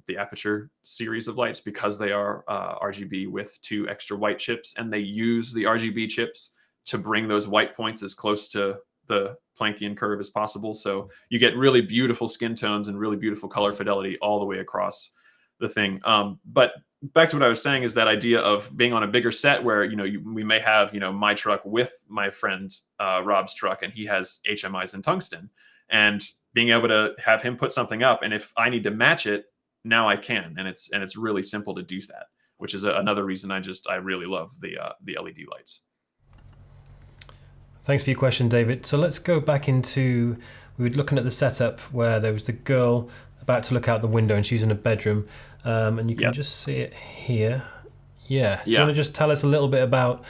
the Aputure series of lights, because they are RGB with 2 extra white chips, and they use the RGB chips to bring those white points as close to the Planckian curve as possible. So you get really beautiful skin tones and really beautiful color fidelity all the way across the thing. But back to what I was saying, is that idea of being on a bigger set where we may have my truck with my friend Rob's truck, and he has HMIs and tungsten, and being able to have him put something up, and if I need to match it, now I can, and it's really simple to do that, which is another reason I really love the LED lights. Thanks for your question, David. So let's go back into, we were looking at the setup where there was the girl about to look out the window, and she's in a bedroom, and you can just see it here. Yeah. Do you want to just tell us a little bit about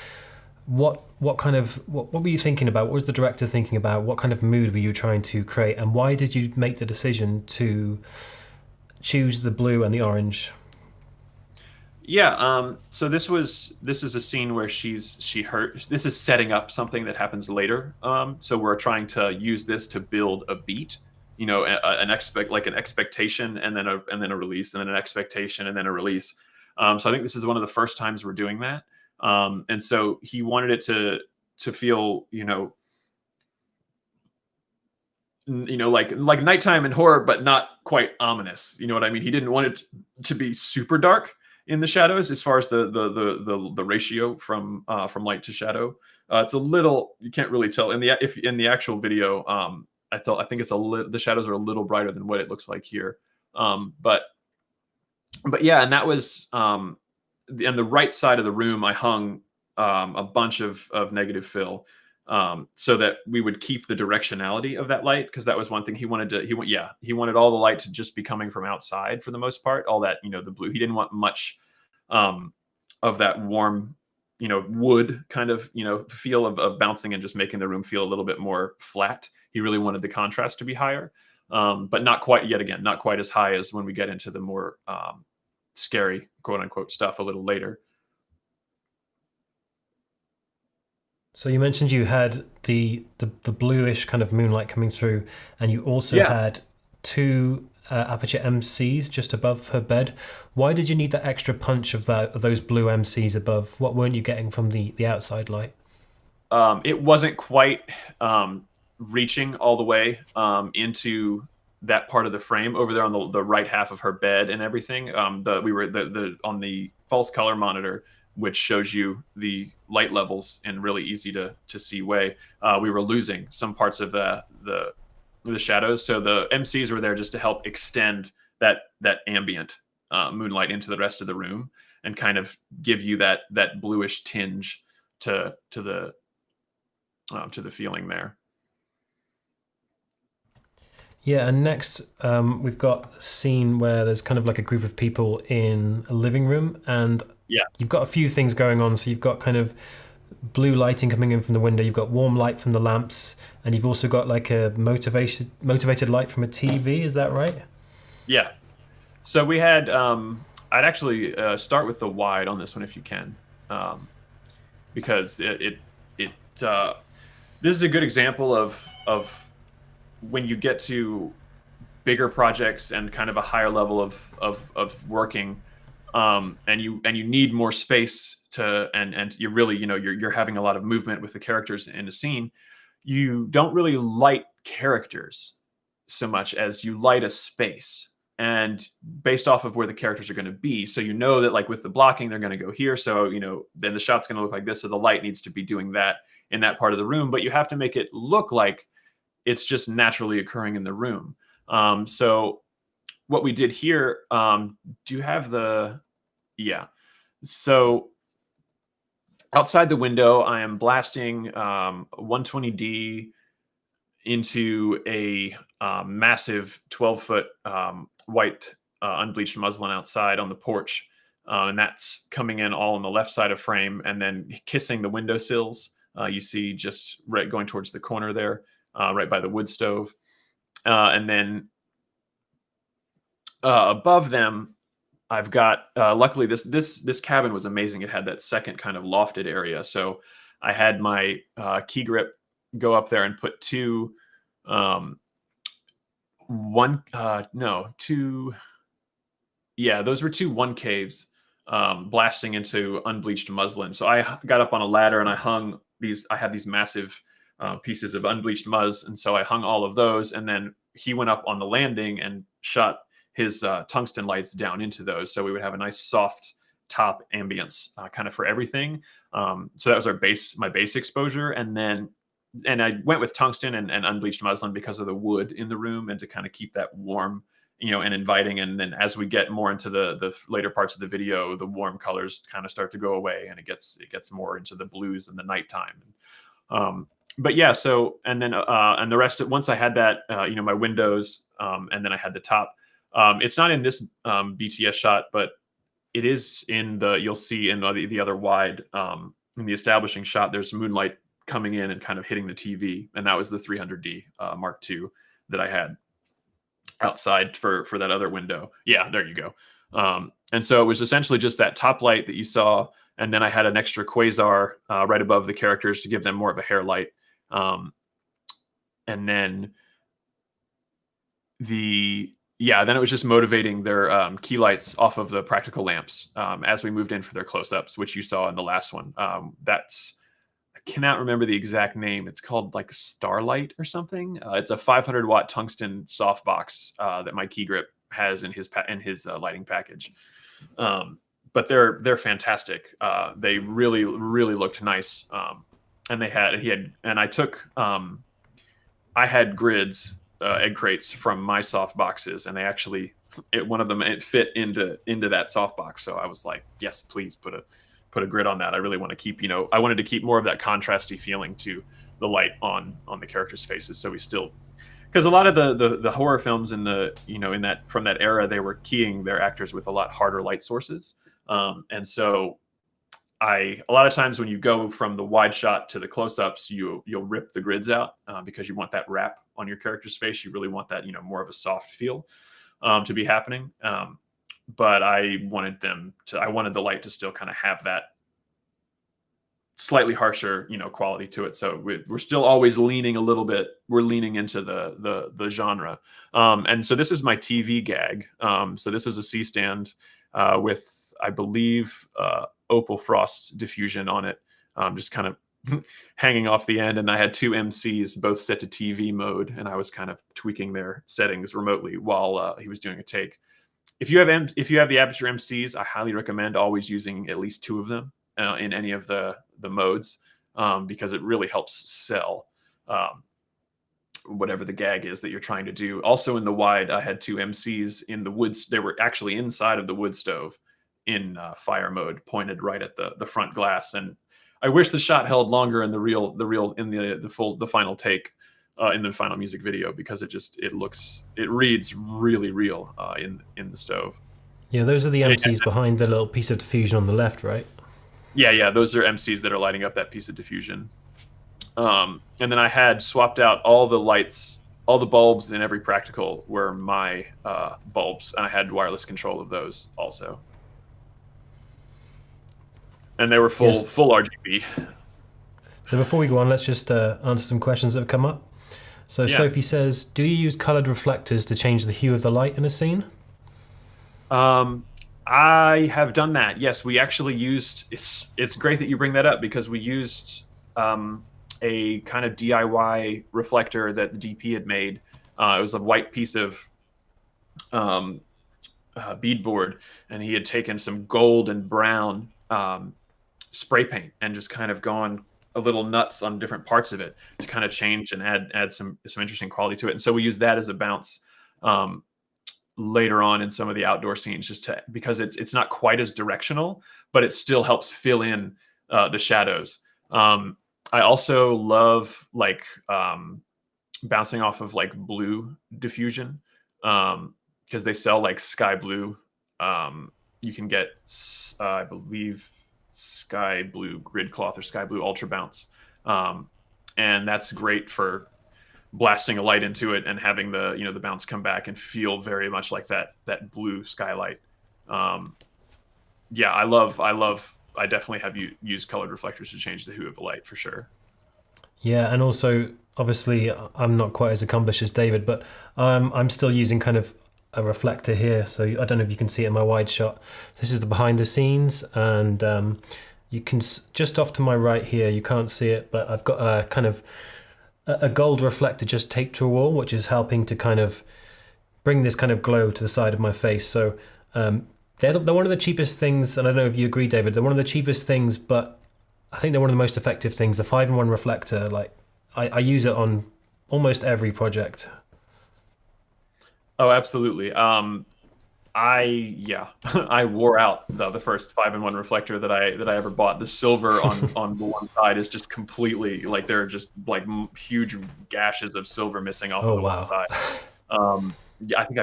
what were you thinking about? What was the director thinking about? What kind of mood were you trying to create, and why did you make the decision to choose the blue and the orange? Yeah, so this is a scene where this is setting up something that happens later. So we're trying to use this to build a beat, an expectation, and then a release, and then an expectation, and then a release. So I think this is one of the first times we're doing that. And so he wanted it to feel, like nighttime and horror, but not quite ominous. You know what I mean? He didn't want it to be super dark in the shadows, as far as the ratio from light to shadow. It's a little, you can't really tell in the actual video. I think the shadows are a little brighter than what it looks like here. But yeah, and that was on the right side of the room. I hung a bunch of negative fill, so that we would keep the directionality of that light, because that was one thing he wanted all the light to just be coming from outside for the most part. All that, the blue. He didn't want much of that warm, wood kind of, feel of bouncing and just making the room feel a little bit more flat. He really wanted the contrast to be higher, but not quite, yet again, not quite as high as when we get into the more scary, quote unquote, stuff a little later. So you mentioned you had the bluish kind of moonlight coming through, and you also had 2 Aputure MCs just above her bed. Why did you need that extra punch of those blue MCs above? What weren't you getting from the outside light? It wasn't quite reaching all the way into that part of the frame over there on the right half of her bed and everything. On the false color monitor, which shows you the light levels in really easy to see way. We were losing some parts of the shadows, so the MCs were there just to help extend that ambient moonlight into the rest of the room and kind of give you that bluish tinge to the feeling there. Yeah, and next we've got a scene where there's kind of like a group of people in a living room, and Yeah. you've got a few things going on. So you've got kind of blue lighting coming in from the window, you've got warm light from the lamps, and you've also got like a motivated light from a TV. Is that right? Yeah. So we had, I'd actually start with the wide on this one if you can, because this is a good example of when you get to bigger projects and kind of a higher level of working, and you need more space and you're really, you're having a lot of movement with the characters in a scene. You don't really light characters so much as you light a space, and based off of where the characters are going to be. So that like with the blocking, they're going to go here. So then the shot's going to look like this. So the light needs to be doing that in that part of the room, but you have to make it look like it's just naturally occurring in the room. So what we did here, do you have yeah. So outside the window, I am blasting 120D into a massive 12-foot white unbleached muslin outside on the porch. And that's coming in all on the left side of frame and then kissing the windowsills. You see just right going towards the corner there, right by the wood stove. And then above them, I've got, luckily this cabin was amazing. It had that second kind of lofted area. So I had my key grip go up there and put two, those were two one caves blasting into unbleached muslin. So I got up on a ladder and I hung I have these massive pieces of unbleached muzz. And so I hung all of those, and then he went up on the landing and shot his tungsten lights down into those. So we would have a nice soft top ambience kind of for everything. So that was my base exposure. And I went with tungsten and unbleached muslin because of the wood in the room and to kind of keep that warm, and inviting. And then as we get more into the later parts of the video, the warm colors kind of start to go away and it gets more into the blues in the nighttime. But yeah, so, and then, and the rest, once I had that, my windows, and then I had the top, it's not in this BTS shot, but it is you'll see in the other wide, in the establishing shot, there's moonlight coming in and kind of hitting the TV. And that was the 300D Mark II that I had outside for that other window. Yeah, there you go. And so it was essentially just that top light that you saw. And then I had an extra quasar right above the characters to give them more of a hair light. And then then it was just motivating their key lights off of the practical lamps as we moved in for their close-ups, which you saw in the last one. I cannot remember the exact name. It's called like Starlight or something. It's a 500-watt tungsten softbox that my key grip has in his lighting package. But they're fantastic. They really, really looked nice. And I had grids, egg crates from my soft boxes, and they actually, one of them, it fit into that soft box. So I was like, yes, please put a grid on that. I really want to keep, I wanted to keep more of that contrasty feeling to the light on the characters' faces. So we still, because a lot of the horror films from that era, they were keying their actors with a lot harder light sources. And so a lot of times when you go from the wide shot to the close-ups, you'll rip the grids out because you want that wrap on your character's face. You really want that, more of a soft feel to be happening. But I wanted the light to still kind of have that slightly harsher, quality to it. So we're still always leaning a little bit. We're leaning into the genre. And so this is my TV gag. So this is a C-stand with, I believe, opal frost diffusion on it, just kind of hanging off the end. And I had two MCs both set to TV mode, and I was kind of tweaking their settings remotely while he was doing a take. If you have the Aputure MCs, I highly recommend always using at least two of them in any of the modes, because it really helps sell whatever the gag is that you're trying to do. Also in the wide, I had two MCs in the woods. They were actually inside of the wood stove in fire mode, pointed right at the front glass. And I wish the shot held longer in the final take, in the final music video, because it reads really real in the stove. Yeah, those are the MCs behind the little piece of diffusion on the left, right? Yeah, those are MCs that are lighting up that piece of diffusion. And then I had swapped out all the lights, all the bulbs in every practical were my bulbs, and I had wireless control of those also. And they were full RGB. So before we go on, let's just answer some questions that have come up. So yeah. Sophie says, do you use colored reflectors to change the hue of the light in a scene? I have done that. Yes, we actually used, it's great that you bring that up, because we used a kind of DIY reflector that the DP had made. It was a white piece of beadboard, and he had taken some gold and brown spray paint and just kind of gone a little nuts on different parts of it to kind of change and add some interesting quality to it. And so we use that as a bounce later on in some of the outdoor scenes, because it's not quite as directional, but it still helps fill in the shadows. I also love bouncing off of blue diffusion, because they sell sky blue. You can get, I believe, sky blue grid cloth or sky blue ultra bounce, and that's great for blasting a light into it and having the bounce come back and feel very much like that blue skylight. Yeah, I definitely have used colored reflectors to change the hue of the light for sure. Yeah, and also obviously I'm not quite as accomplished as David, but I'm still using kind of a reflector here. So I don't know if you can see it in my wide shot. This is the behind the scenes, and you can just off to my right here, you can't see it, but I've got a kind of a gold reflector just taped to a wall, which is helping to kind of bring this kind of glow to the side of my face. So they're one of the cheapest things, and I don't know if you agree, David, they're one of the cheapest things, but I think they're one of the most effective things. The 5-in-1 reflector, I use it on almost every project. Oh, absolutely. I wore out the first 5-in-1 reflector that I ever bought. The silver on the one side is just completely there are just huge gashes of silver missing off of the one side. Yeah, I think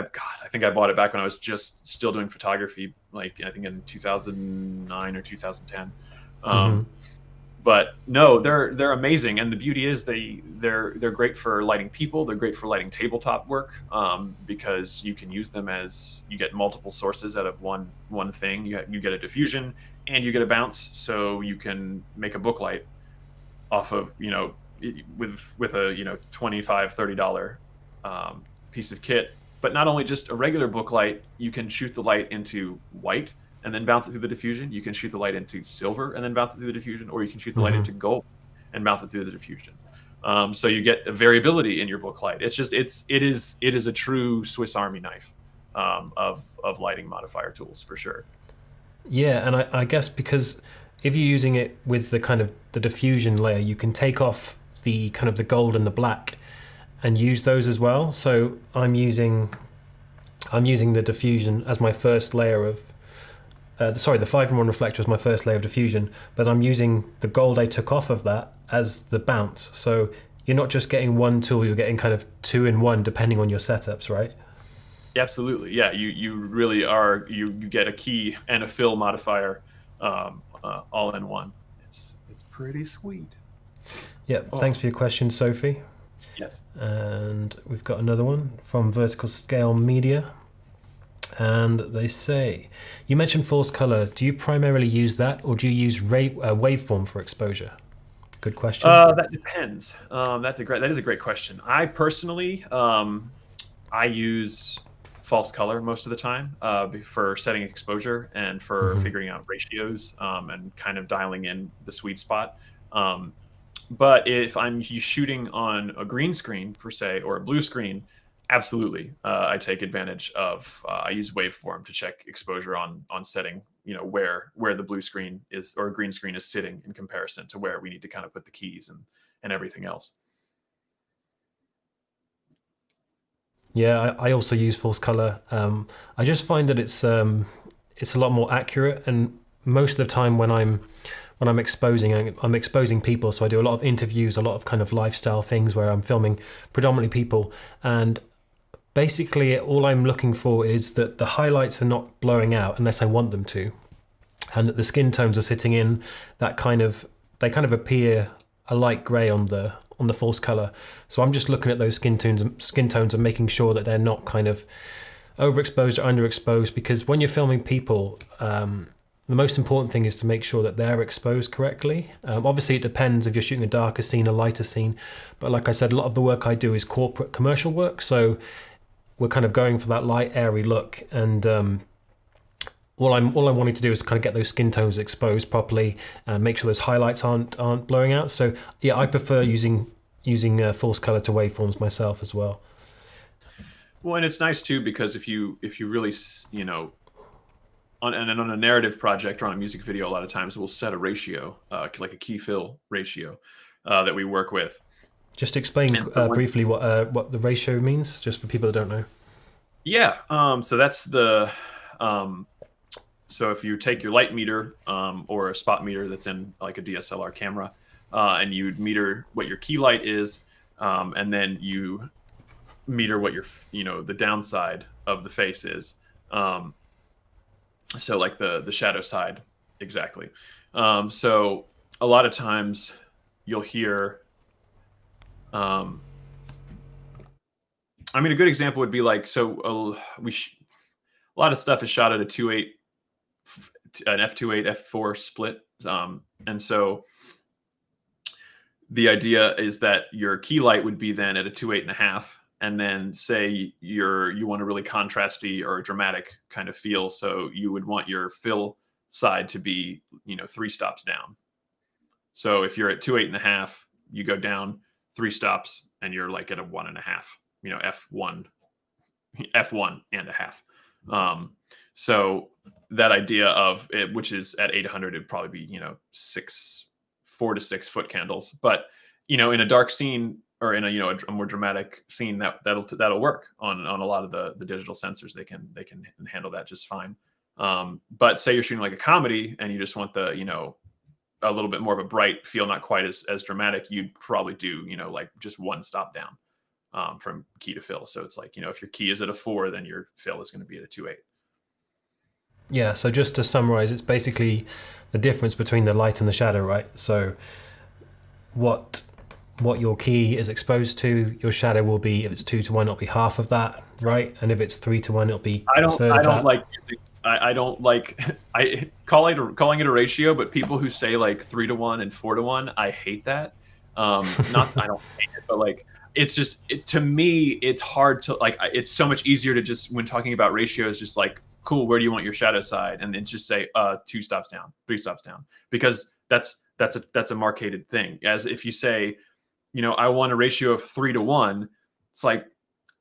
I bought it back when I was just still doing photography, I think in 2009 or 2010. But no, they're amazing, and the beauty is they're great for lighting people. They're great for lighting tabletop work, because you can use them as you get multiple sources out of one thing. You get a diffusion and you get a bounce, so you can make a book light off of with a $25-$30 piece of kit. But not only just a regular book light, you can shoot the light into white and then bounce it through the diffusion. You can shoot the light into silver and then bounce it through the diffusion, or you can shoot the light into gold and bounce it through the diffusion. So you get a variability in your book light. It is a true Swiss Army knife of lighting modifier tools for sure. Yeah, and I guess because if you're using it with the kind of the diffusion layer, you can take off the kind of the gold and the black and use those as well. So I'm using the diffusion as my first layer of the 5-in-1 reflector is my first layer of diffusion, but I'm using the gold I took off of that as the bounce. So you're not just getting one tool, you're getting kind of 2-in-1 depending on your setups, right? Absolutely, yeah. You really are. You get a key and a fill modifier all in one. It's pretty sweet. Yeah. Thanks for your question, Sophie. Yes. And we've got another one from Vertical Scale Media. And they say, you mentioned false color. Do you primarily use that, or do you use waveform for exposure? Good question. That depends. That is a great question. I personally, I use false color most of the time for setting exposure and for figuring out ratios and kind of dialing in the sweet spot. But if I'm shooting on a green screen per se, or a blue screen, Absolutely. I take advantage of, I use Waveform to check exposure on setting, where the blue screen is or green screen is sitting in comparison to where we need to kind of put the keys and everything else. Yeah, I also use false color. I just find that it's a lot more accurate, and most of the time when I'm exposing, I'm exposing people. So I do a lot of interviews, a lot of kind of lifestyle things where I'm filming predominantly people, and basically all I'm looking for is that the highlights are not blowing out unless I want them to, and that the skin tones are sitting in that they kind of appear a light grey on the false color. So I'm just looking at those skin tones and making sure that they're not kind of overexposed or underexposed, because when you're filming people, the most important thing is to make sure that they're exposed correctly. Obviously it depends if you're shooting a darker scene, a lighter scene, but like I said, a lot of the work I do is corporate commercial work, so we're kind of going for that light, airy look, and all I'm wanting to do is kind of get those skin tones exposed properly and make sure those highlights aren't blowing out. So yeah, I prefer using false color to waveforms myself as well. Well, and it's nice too, because if you really, on a narrative project or on a music video, a lot of times we'll set a ratio, like a key fill ratio, that we work with. Just explain briefly what the ratio means, just for people that don't know. Yeah. So that's the. So if you take your light meter or a spot meter that's in like a DSLR camera, and you meter what your key light is, and then you meter what your the downside of the face is. So like the shadow side, exactly. So a lot of times you'll hear. I mean, a good example would be like, so a lot of stuff is shot at a 2.8, an f2.8 f4 split, and so the idea is that your key light would be then at a 2.8.5, and then say you want a really contrasty or dramatic kind of feel, so you would want your fill side to be 3 stops down. So if you're at 2.8.5, you go down 3 stops and you're like at a 1.5, f1 and a half. So that idea of it, which is at 800, it'd probably be 4 to 6 foot candles. But in a dark scene or in a more dramatic scene, that'll work on a lot of the digital sensors. They can handle that just fine. But say you're shooting like a comedy and you just want the a little bit more of a bright feel, not quite as dramatic, you'd probably do like just 1 stop down from key to fill. So it's like if your key is at a 4, then your fill is going to be at a 2.8. Yeah, so just to summarize, it's basically the difference between the light and the shadow, right? So what your key is exposed to, your shadow will be, if it's 2 to 1, it'll be half of that, right? And if it's 3 to 1, it'll be I don't like calling it a ratio, but people who say like 3 to 1 and 4 to 1, I hate that. I don't hate it, but like it's just to me, it's hard to like. It's so much easier to just, when talking about ratios, just like, cool, where do you want your shadow side, and then just say 2 stops down, 3 stops down, because that's a marketed thing. As if you say, I want a ratio of 3 to 1, it's like,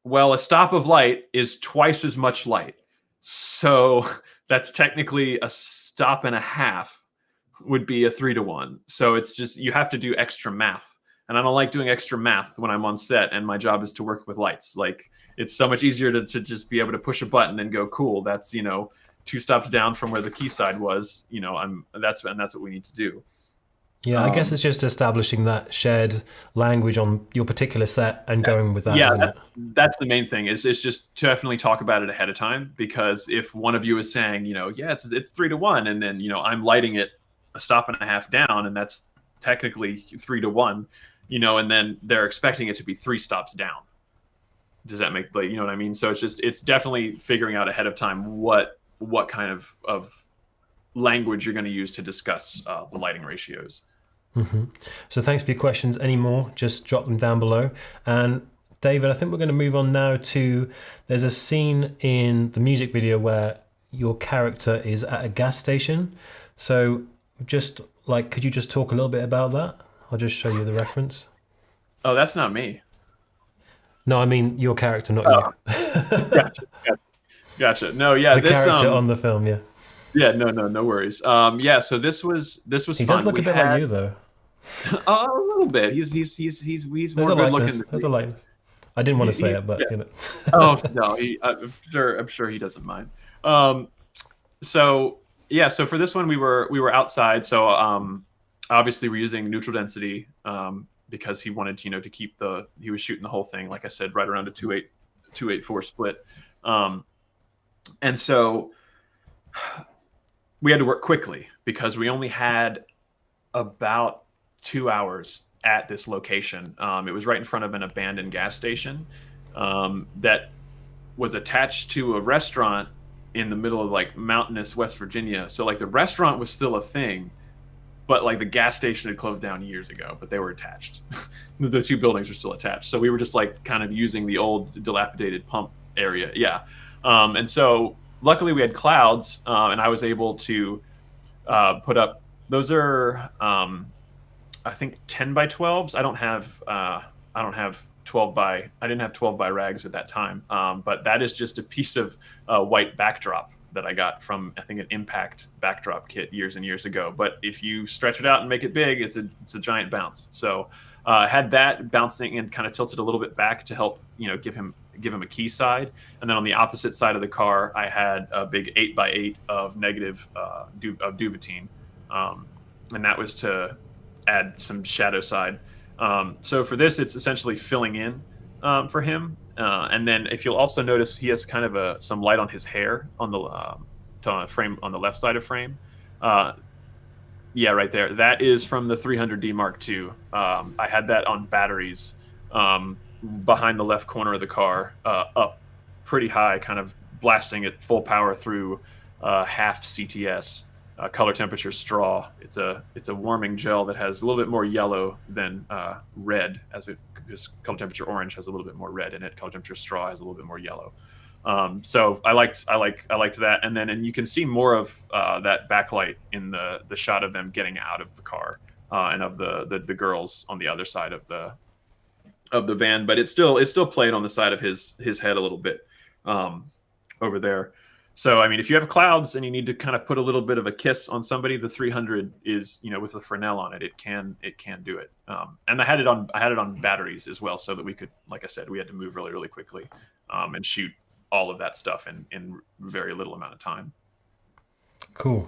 well, a stop of light is twice as much light, so that's technically a stop and a half would be a 3 to 1. So it's just, you have to do extra math. And I don't like doing extra math when I'm on set and my job is to work with lights. Like, it's so much easier to just be able to push a button and go, cool, that's 2 stops down from where the key side was. That's what we need to do. Yeah, I guess it's just establishing that shared language on your particular set and going with that. Yeah, that's the main thing. Is just to definitely talk about it ahead of time, because if one of you is saying, yeah, it's 3 to 1, and then I'm lighting it a stop and a half down, and that's technically 3 to 1, and then they're expecting it to be 3 stops down. Does that make, like, what I mean? So it's definitely figuring out ahead of time what kind of language you're going to use to discuss the lighting ratios. Mm-hmm. So thanks for your questions. Any more, just drop them down below. And David, I think we're going to move on now to, there's a scene in the music video where your character is at a gas station. So just like, could you just talk a little bit about that? I'll just show you the reference. Oh, that's not me. No, I mean your character, not Oh, you. gotcha, gotcha, gotcha. No, yeah, The this character on the film, yeah. yeah, no worries. Yeah, so this was He does fun. look We a bit like had you, though. a little bit. He's There's more a good looking likeness. than There's a me. likeness. I didn't want to say He's it, yeah. but you know. Oh no, I'm sure he doesn't mind. Um, so yeah, so for this one we were outside. So obviously we're using neutral density because he wanted to keep he was shooting the whole thing, like I said, right around a 2.8 2.84 split. Um, and so we had to work quickly because we only had about 2 hours at this location. It was right in front of an abandoned gas station that was attached to a restaurant in the middle of like mountainous West Virginia. So like the restaurant was still a thing, but like the gas station had closed down years ago, but they were attached. The two buildings were still attached. So we were just like kind of using the old dilapidated pump area. Yeah. And so luckily we had clouds and I was able to put up, those are, I think 10 by 12s. I don't have 12 by, I didn't have 12 by rags at that time. But that is just a piece of white backdrop that I got from, I think, an Impact backdrop kit years and years ago. But if you stretch it out and make it big, it's a giant bounce. So I had that bouncing and kind of tilted a little bit back to help, give him a key side. And then on the opposite side of the car, I had a big 8x8 of negative of Duvetine. And that was to add some shadow side. So for this, it's essentially filling in for him. And then if you'll also notice, he has kind of some light on his hair on the frame on the left side of frame. Yeah, right there. That is from the 300D Mark II. I had that on batteries behind the left corner of the car, up pretty high, kind of blasting at full power through half CTS. Color temperature straw. It's a warming gel that has a little bit more yellow than red, as color temperature orange has a little bit more red in it. Color temperature straw has a little bit more yellow. So I liked that, and you can see more of that backlight in the shot of them getting out of the car and of the girls on the other side of the van. But it's still played on the side of his head a little bit over there. So, I mean, if you have clouds and you need to kind of put a little bit of a kiss on somebody, the 300 is, with the Fresnel on it, it can do it. And I had it on batteries as well, so that we could, like I said, we had to move really, really quickly and shoot all of that stuff in very little amount of time. Cool.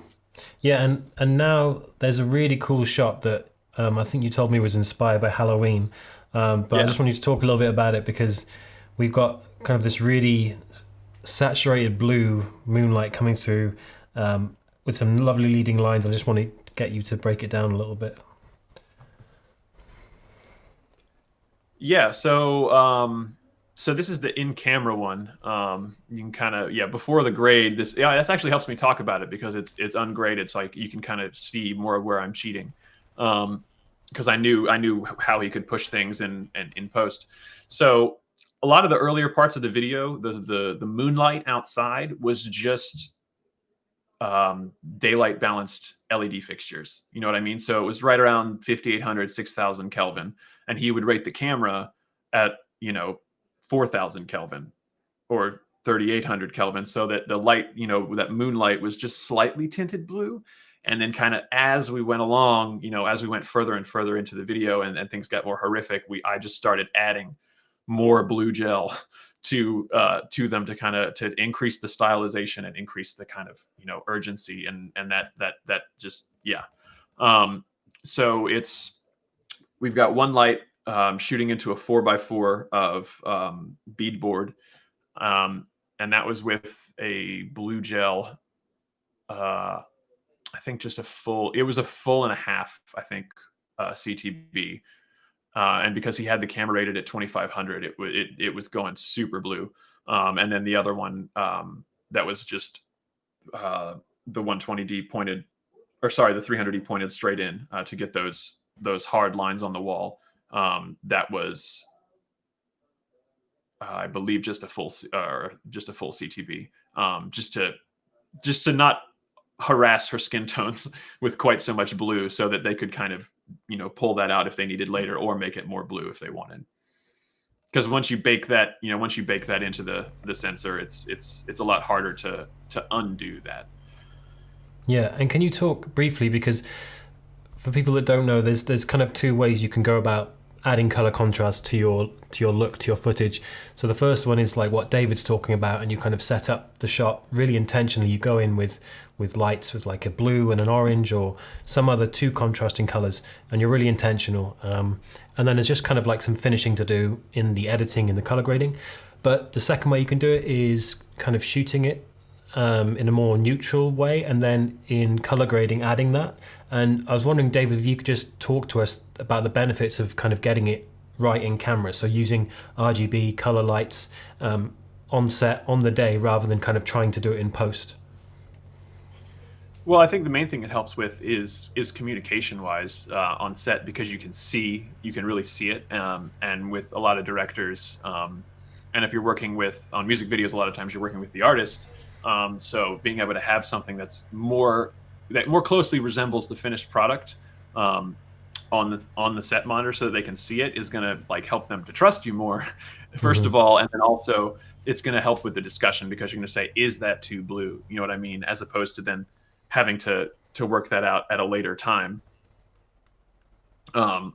Yeah, and now there's a really cool shot that I think you told me was inspired by Halloween. But yeah. I just want you to talk a little bit about it because we've got kind of this really saturated blue moonlight coming through with some lovely leading lines. I just want to get you to break it down a little bit. Yeah, so this is the in-camera one. You can kind of, before the grade, this actually helps me talk about it because it's ungraded, so you can kind of see more of where I'm cheating. Because I knew how he could push things in post. So a lot of the earlier parts of the video, the moonlight outside was just daylight balanced LED fixtures. You know what I mean? So it was right around 5,800, 6,000 Kelvin, and he would rate the camera at 4,000 Kelvin or 3,800 Kelvin, so that the light, that moonlight was just slightly tinted blue. And then kind of as we went along, as we went further and further into the video and things got more horrific, I just started adding more blue gel to them to increase the stylization and increase the kind of urgency and that just so we've got one light shooting into a 4x4 of beadboard, and that was with a blue gel. I think just it was a full and a half, I think, CTB. And because he had the camera rated at 2,500, it was going super blue. And then the other one that was just the 120D pointed, or sorry, the 300D pointed straight in to get those hard lines on the wall. That was, I believe, just a full CTB, just to not harass her skin tones with quite so much blue, so that they could kind of pull that out if they needed later, or make it more blue if they wanted. because once you bake that, once you bake that into the sensor, it's a lot harder to undo that. Yeah, and can you talk briefly, because for people that don't know, there's kind of two ways you can go about adding color contrast to your look, to your footage. So the first one is like what David's talking about, and you kind of set up the shot really intentionally. You go in with lights with like a blue and an orange or some other two contrasting colors, and you're really intentional. And then there's just kind of like some finishing to do in the editing and the color grading. But the second way you can do it is kind of shooting it in a more neutral way, and then in color grading adding that. And I was wondering, David, if you could just talk to us about the benefits of kind of getting it right in camera, so using RGB color lights on set on the day rather than kind of trying to do it in post. Well, I think the main thing it helps with is communication wise on set, because you can really see it, and with a lot of directors, and if you're working on music videos, a lot of times you're working with the artist. So being able to have something that more closely resembles the finished product on the set monitor, so that they can see it, is going to like help them to trust you more, first of all, and then also it's going to help with the discussion, because you're going to say, is that too blue? You know what I mean? As opposed to then having to work that out at a later time. And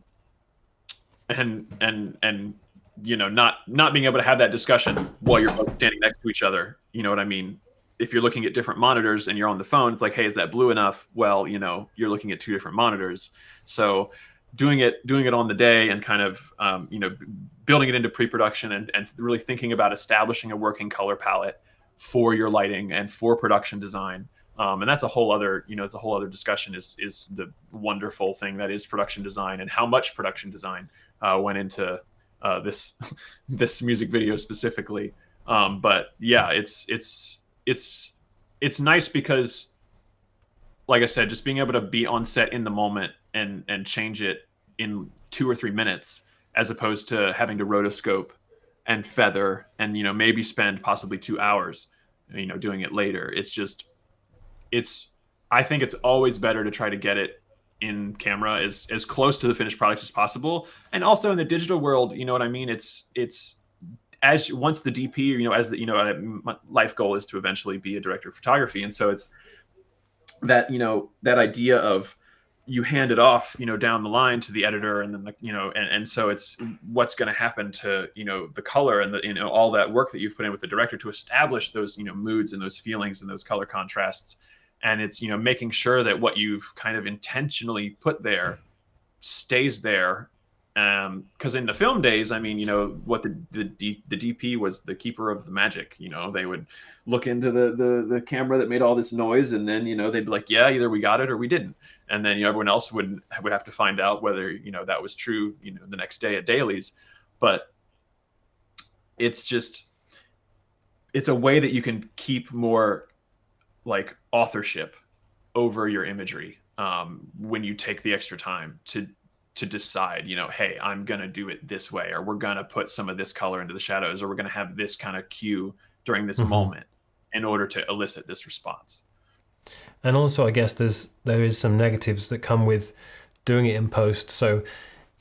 not being able to have that discussion while you're both standing next to each other. You know what I mean? If you're looking at different monitors and you're on the phone, it's like, hey, is that blue enough? Well, you're looking at two different monitors. So doing it on the day, and kind of, building it into pre-production, and really thinking about establishing a working color palette for your lighting and for production design. And that's a whole other, it's a whole other discussion, is the wonderful thing that is production design, and how much production design went into this music video specifically. But yeah, it's nice because, like I said, just being able to be on set in the moment and change it in 2 or 3 minutes, as opposed to having to rotoscope and feather and maybe spend possibly 2 hours doing it later. I think it's always better to try to get it in camera as close to the finished product as possible. And also in the digital world, you know what I mean? It's as once the DP, my life goal is to eventually be a director of photography. And so it's that, that idea of you hand it off, down the line to the editor, and then, and so it's what's going to happen to, the color and the, all that work that you've put in with the director to establish those, moods and those feelings and those color contrasts. And it's, making sure that what you've kind of intentionally put there stays there. Because in the film days, I mean, what the DP was the keeper of the magic. They would look into the camera that made all this noise, and then they'd be like, yeah, either we got it or we didn't. And then everyone else would have to find out whether that was true the next day at dailies. But it's a way that you can keep more like authorship over your imagery when you take the extra time to decide, hey, I'm going to do it this way, or we're going to put some of this color into the shadows, or we're going to have this kind of cue during this moment in order to elicit this response. And also, I guess there is some negatives that come with doing it in post. So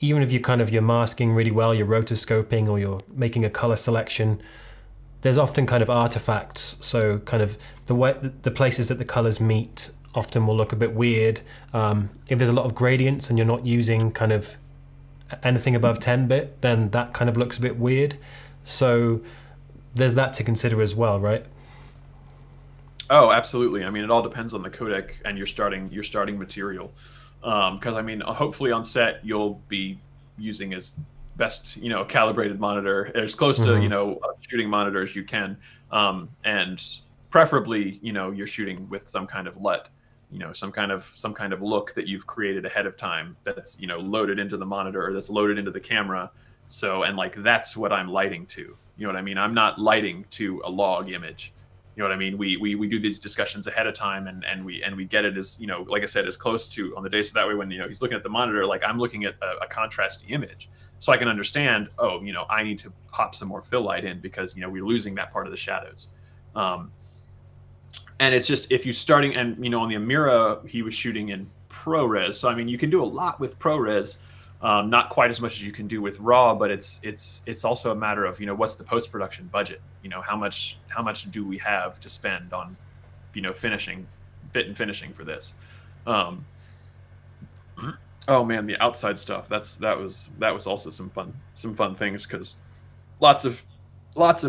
even if you're masking really well, you're rotoscoping, or you're making a color selection, there's often kind of artifacts. So kind of the places that the colors meet often will look a bit weird. If there's a lot of gradients and you're not using kind of anything above 10-bit, then that kind of looks a bit weird. So there's that to consider as well, right? Oh, absolutely. I mean, it all depends on the codec and your starting material. Because I mean, hopefully on set you'll be using as best calibrated monitor, as close to a shooting monitor as you can, and preferably you're shooting with some kind of LUT, some kind of look that you've created ahead of time that's loaded into the monitor, or that's loaded into the camera. So, and like that's what I'm lighting to. You know what I mean? I'm not lighting to a log image. You know what I mean? We do these discussions ahead of time, and we get it as like I said, as close to on the day, so that way when he's looking at the monitor, like I'm looking at a contrasty image, so I can understand, oh, I need to pop some more fill light in because we're losing that part of the shadows. And it's just, if you're starting, and on the Amira he was shooting in ProRes, so I mean you can do a lot with ProRes, Not quite as much as you can do with RAW, but it's also a matter of, what's the post-production budget? How much do we have to spend on, finishing for this? Oh man, the outside stuff. That was also some fun things, because lots of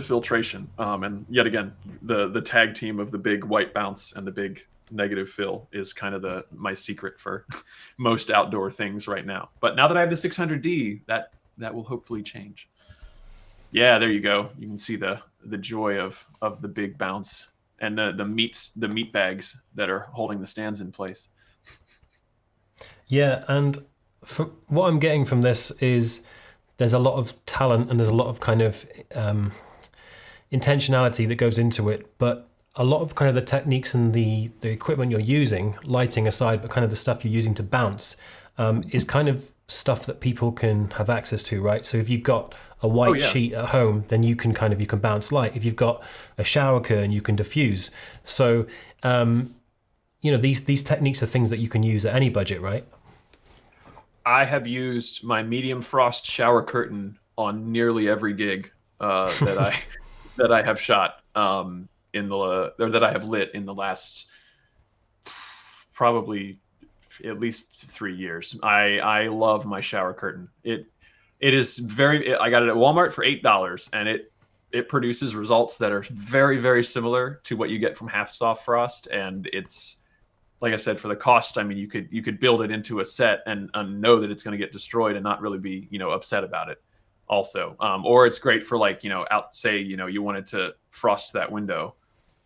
filtration. And yet again, the tag team of the big white bounce and the big negative fill is kind of my secret for most outdoor things right now. But now that I have the 600D, that will hopefully change. Yeah, there you go. You can see the joy of the big bounce and the meat bags that are holding the stands in place. Yeah, and what I'm getting from this is there's a lot of talent and there's a lot of kind of intentionality that goes into it, but a lot of kind of the techniques and the equipment you're using, lighting aside, but kind of the stuff you're using to bounce, is kind of stuff that people can have access to, right? So if you've got a white sheet at home, then you can bounce light. If you've got a shower curtain, you can diffuse. So these techniques are things that you can use at any budget, right? I have used my medium frost shower curtain on nearly every gig that I have shot or that I have lit in the last probably at least 3 years. I love my shower curtain. It is I got it at Walmart for $8, and it produces results that are very, very similar to what you get from half soft frost, and it's, like I said, for the cost, I mean, you could build it into a set and know that it's going to get destroyed and not really be, upset about it also. Or it's great for, like, say, you wanted to frost that window.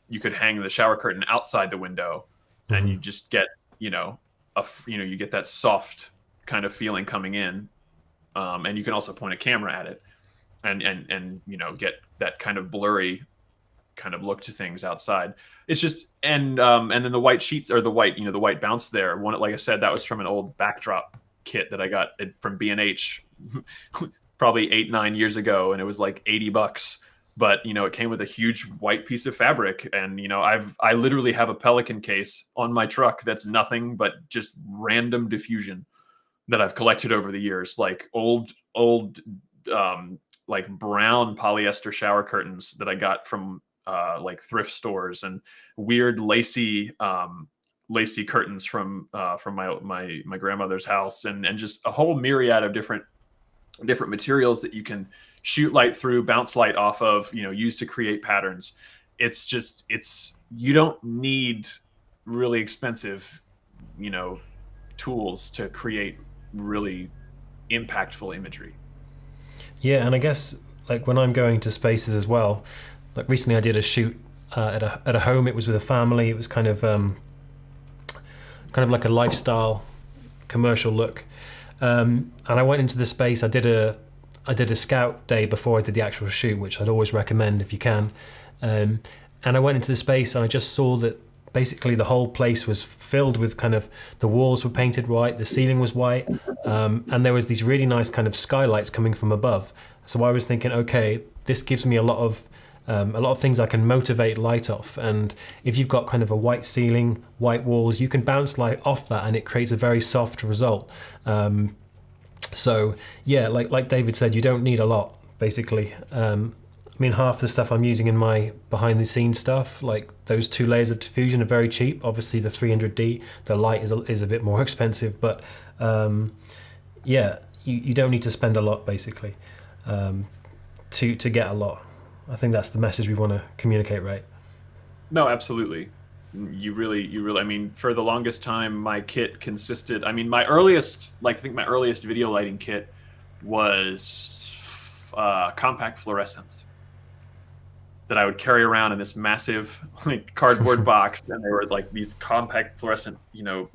You could hang the shower curtain outside the window, and you just get, you get that soft kind of feeling coming in. And you can also point a camera at it and get that kind of blurry kind of look to things outside. It's just, and then the white sheets, or the white bounce there. Like I said, that was from an old backdrop kit that I got from B&H probably 8-9 years ago, and it was like $80. But it came with a huge white piece of fabric, and I literally have a Pelican case on my truck that's nothing but just random diffusion that I've collected over the years, like old like brown polyester shower curtains that I got from like thrift stores, and weird lacy curtains from my grandmother's house, and just a whole myriad of different materials that you can shoot light through, bounce light off of, use to create patterns. You don't need really expensive, tools to create really impactful imagery. Yeah, and I guess, like, when I'm going to spaces as well, like recently I did a shoot at a home. It was with a family. It was kind of like a lifestyle commercial look. And I went into the space. I did a scout day before I did the actual shoot, which I'd always recommend if you can. And I went into the space, and I just saw that basically the whole place was filled with kind of, the walls were painted white, the ceiling was white, and there was these really nice kind of skylights coming from above. So I was thinking, okay, this gives me a lot of things I can motivate light off. And if you've got kind of a white ceiling, white walls, you can bounce light off that, and it creates a very soft result. So yeah, like David said, you don't need a lot, basically. I mean, half the stuff I'm using in my behind the scenes stuff, like those 2 layers of diffusion, are very cheap. Obviously the 300D, the light is a bit more expensive, but yeah, you don't need to spend a lot, basically, to get a lot. I think that's the message we want to communicate, right? No, absolutely. You really, I mean, for the longest time, my kit consisted, I mean, my earliest video lighting kit was compact fluorescents that I would carry around in this massive, like, cardboard box. And they were like these compact fluorescent,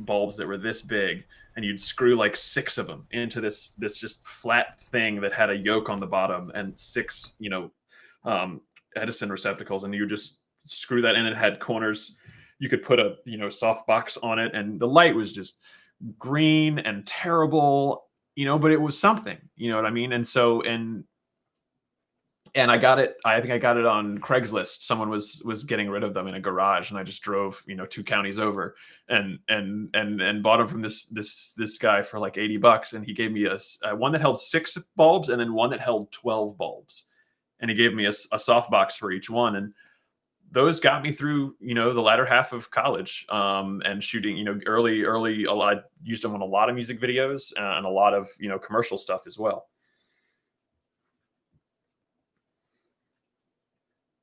bulbs that were this big, and you'd screw like 6 of them into this just flat thing that had a yoke on the bottom and 6, Edison receptacles, and you just screw that in. It had corners. You could put a soft box on it, and the light was just green and terrible, but it was something, you know what I mean? And so, and and I got it. I think I got it on Craigslist. Someone was getting rid of them in a garage, and I just drove 2 counties over and bought them from this guy for like $80, and he gave me a one that held 6 bulbs and then one that held 12 bulbs, and he gave me a soft box for each one, and those got me through the latter half of college, and shooting early. I used them on a lot of music videos and a lot of commercial stuff as well.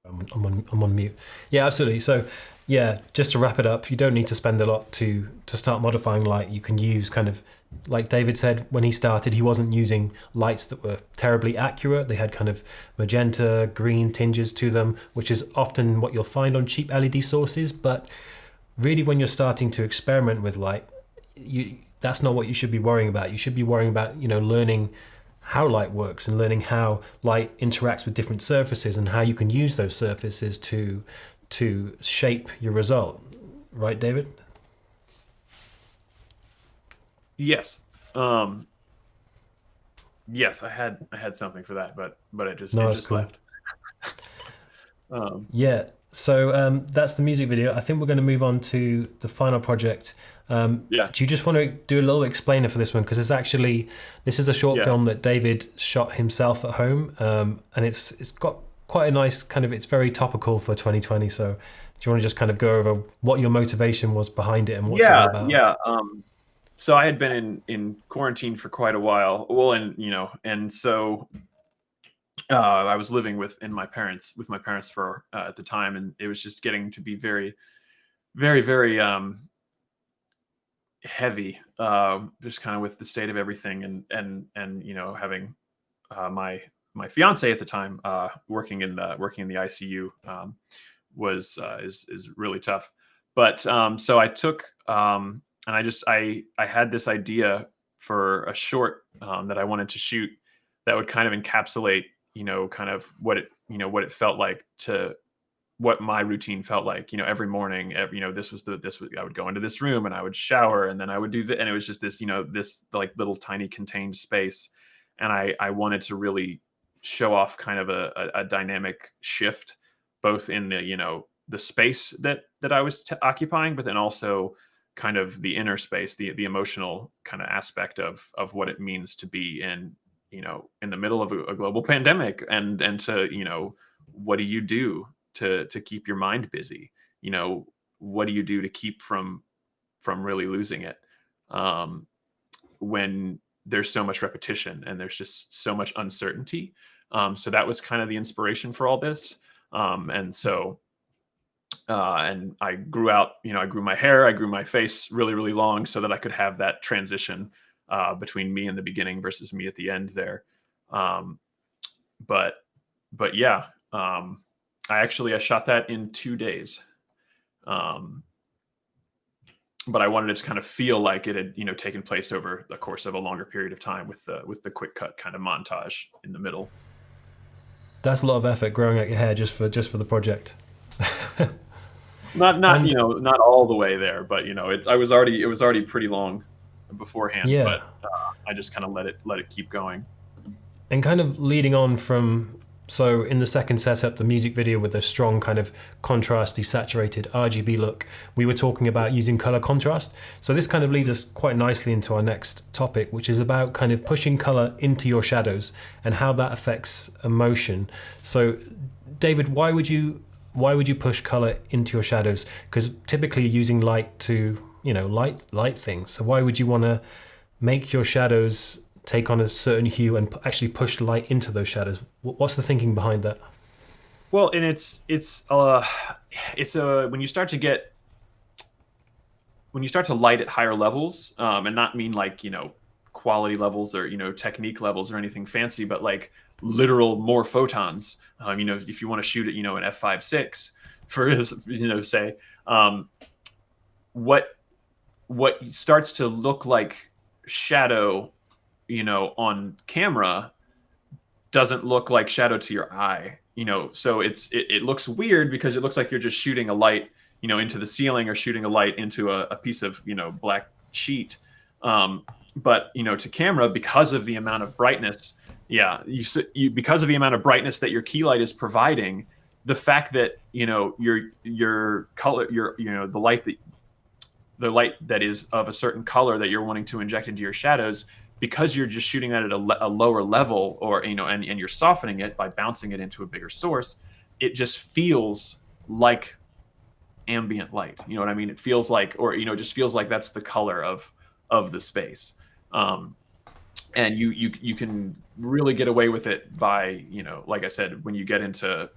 I'm on mute. Yeah, absolutely. So yeah, just to wrap it up, you don't need to spend a lot to start modifying light. You can use kind of, like David said, when he started, he wasn't using lights that were terribly accurate. They had kind of magenta, green tinges to them, which is often what you'll find on cheap LED sources. But really, when you're starting to experiment with light, that's not what you should be worrying about. You should be worrying about, learning how light works and learning how light interacts with different surfaces and how you can use those surfaces to shape your result. Right, David? Yes. Yes, I had something for that, but it just cool. left. Yeah. So that's the music video. I think we're going to move on to the final project. Yeah. Do you just want to do a little explainer for this one? Because this is a short film that David shot himself at home, and it's got quite a nice kind of, it's very topical for 2020. So do you want to just kind of go over what your motivation was behind it and what's it all about? Yeah. So I had been in quarantine for quite a while. Well, and so I was living with my parents for at the time, and it was just getting to be very, very, very heavy, just kind of with the state of everything, and having my fiance at the time working in the ICU is really tough. But so I took and I had this idea for a short that I wanted to shoot that would kind of encapsulate kind of what it felt like, to what my routine felt like, every morning. This was I would go into this room and I would shower, and then I would do and it was just this this like little tiny contained space, and I wanted to really show off kind of a dynamic shift, both in the space that I was occupying, but then also kind of the inner space, the emotional kind of aspect of what it means to be in the middle of a global pandemic, and to what do you do to keep your mind busy? What do you do to keep from really losing it when there's so much repetition and there's just so much uncertainty? So that was kind of the inspiration for all this. And so and I grew out, I grew my hair, I grew my face really, really long, so that I could have that transition between me in the beginning versus me at the end there. But yeah, I shot that in 2 days. But I wanted it to kind of feel like it had, taken place over the course of a longer period of time, with the quick cut kind of montage in the middle. That's a lot of effort growing out your hair just for the project. Not all the way there, but it was already pretty long beforehand. Yeah. But I just kind of let it keep going. And kind of leading on from, so in the second setup, the music video with the strong kind of contrasty, saturated RGB look, we were talking about using color contrast. So this kind of leads us quite nicely into our next topic, which is about kind of pushing color into your shadows and how that affects emotion. So David, why would you push color into your shadows? Because typically you're using light to, light things. So why would you want to make your shadows take on a certain hue and actually push light into those shadows? What's the thinking behind that? Well, and it's when you start to light at higher levels, and not mean like quality levels or technique levels or anything fancy, but like literal more photons. If you want to shoot at an f5.6 for say, what starts to look like shadow on camera doesn't look like shadow to your eye. So it looks weird because it looks like you're just shooting a light into the ceiling, or shooting a light into a piece of black sheet. But to camera, because of the amount of brightness, Yeah, you because of the amount of brightness that your key light is providing, the fact that your color, the light that is of a certain color that you're wanting to inject into your shadows, because you're just shooting that at a lower level, or and you're softening it by bouncing it into a bigger source, it just feels like ambient light. You know what I mean? It feels like, or it just feels like that's the color of the space. And you can really get away with it by, like I said, when you get into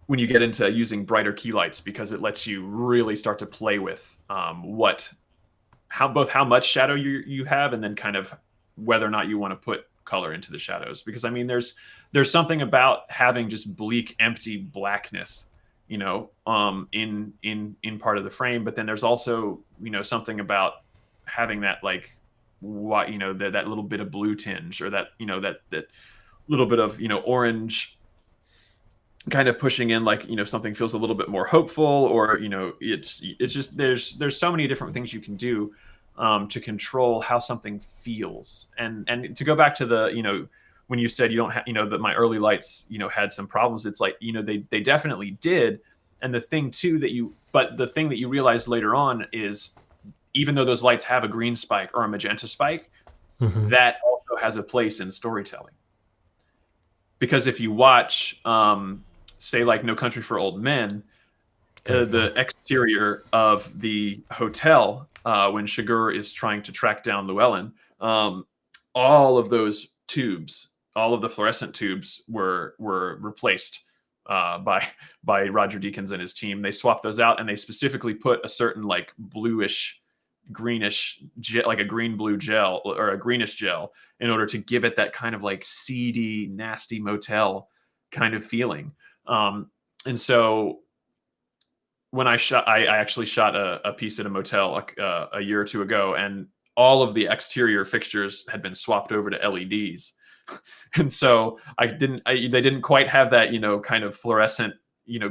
using brighter key lights, because it lets you really start to play with how much shadow you have, and then kind of whether or not you want to put color into the shadows. Because I mean, there's something about having just bleak, empty blackness, in part of the frame, but then there's also something about having that, like, what that little bit of blue tinge, or that that little bit of orange, kind of pushing in, like something feels a little bit more hopeful, or it's just there's so many different things you can do to control how something feels. And to go back to the when you said you don't have that my early lights had some problems, it's like they definitely did. And the thing too the thing that you realize later on is, even though those lights have a green spike or a magenta spike, that also has a place in storytelling. Because if you watch, say, like No Country for Old Men, the exterior of the hotel, when Chigurh is trying to track down Llewellyn, all of those tubes, all of the fluorescent tubes were replaced by Roger Deakins and his team. They swapped those out, and they specifically put a certain, like, bluish, greenish like a green blue gel, or a greenish gel, in order to give it that kind of like seedy, nasty motel kind of feeling. And so when I actually shot a piece at a motel like a year or two ago, and all of the exterior fixtures had been swapped over to LEDs. And so they didn't quite have that kind of fluorescent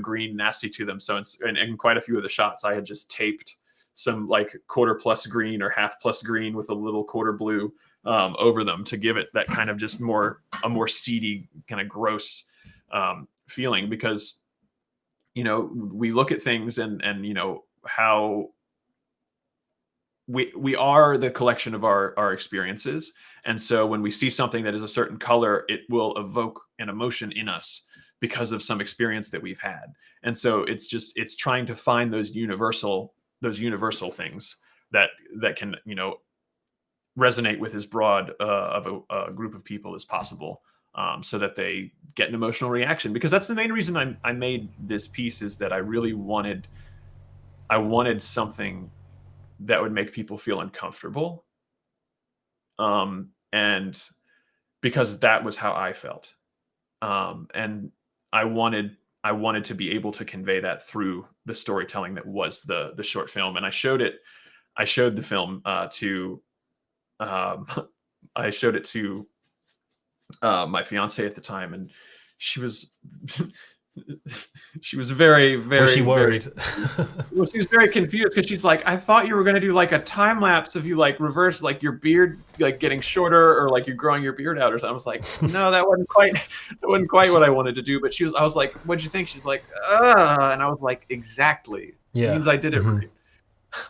green nasty to them. So in quite a few of the shots, I had just taped some, like, quarter plus green or half plus green with a little quarter blue over them, to give it that kind of just a more seedy, kind of gross feeling. Because we look at things, and how we are the collection of our experiences. And so when we see something that is a certain color, it will evoke an emotion in us because of some experience that we've had. And so it's trying to find those universal things that can resonate with as broad of a group of people as possible, so that they get an emotional reaction. Because that's the main reason I made this piece, is that I really wanted something that would make people feel uncomfortable, and because that was how I felt, and I wanted to be able to convey that through the storytelling that was the short film. And I showed the film to I showed it to my fiance at the time, and she was very, very, was she worried? Well, she was very confused, because she's like, I thought you were going to do like a time lapse of you, like, reverse, like, your beard, like, getting shorter, or like you growing your beard out or something. I was like, no, that wasn't quite what I wanted to do. But I was like, what'd you think? She's like, and I was like, exactly. Yeah. It means I did it right.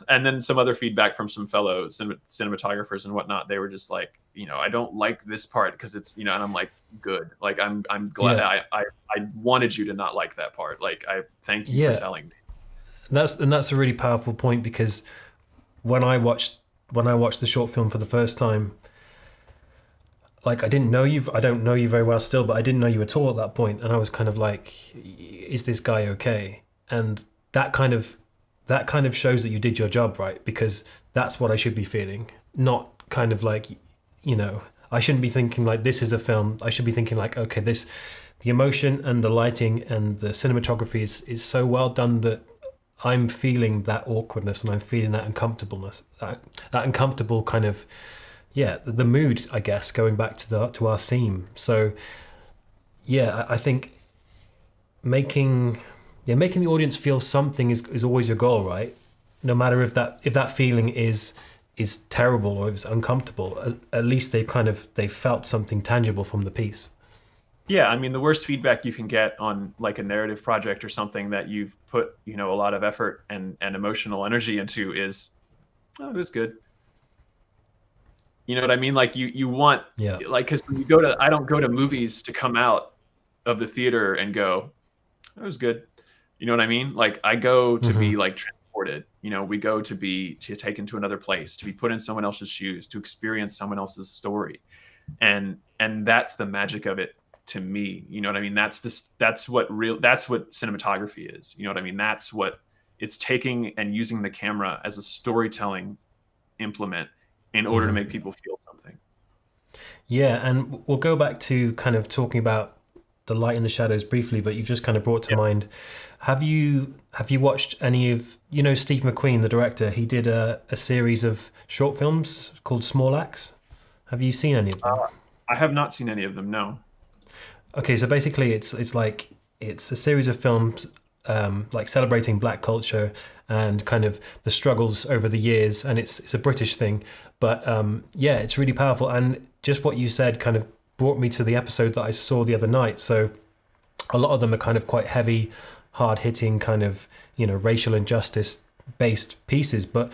And then some other feedback from some fellow cinematographers and whatnot. They were just like, I don't like this part, because it's, and I'm like, good. Like, I'm glad. Yeah. I wanted you to not like that part. Like, I thank you for telling me. That's a really powerful point, because when I watched the short film for the first time, like, I don't know you very well still, but I didn't know you at all at that point, and I was kind of like, is this guy okay? And that kind of shows that you did your job right, because that's what I should be feeling, not kind of like, I shouldn't be thinking like, this is a film. I should be thinking like, okay, the emotion and the lighting and the cinematography is so well done that I'm feeling that awkwardness, and I'm feeling that uncomfortableness, that uncomfortable kind of, the mood, I guess, going back to our theme. So I think making the audience feel something is always your goal, right? No matter if that feeling is is terrible or it's uncomfortable, at least they felt something tangible from the piece. Yeah, I mean, the worst feedback you can get on like a narrative project or something that you've put, a lot of effort and emotional energy into is, oh, it was good. You know what I mean? Like you want, Yeah. like, because when I don't go to movies to come out of the theater and go, it was good. You know what I mean? Like I go to Hmm. be like transported. We go to taken to another place, to be put in someone else's shoes, to experience someone else's story, and that's the magic of it to me. You know what I mean? That's what cinematography is. You know what I mean? That's what it's taking and using the camera as a storytelling implement in order to Hmm. make people feel something. Yeah, and we'll go back to kind of talking about the light and the shadows briefly, but you've just kind of brought to Yeah. mind. Have you watched any of Steve McQueen, the director? He did a series of short films called Small Axe. Have you seen any of them? I have not seen any of them. No. Okay, so basically, it's a series of films like celebrating Black culture and kind of the struggles over the years, and it's a British thing, but yeah, it's really powerful. And just what you said kind of brought me to the episode that I saw the other night. So a lot of them are kind of quite heavy, hard hitting, kind of racial injustice based pieces, but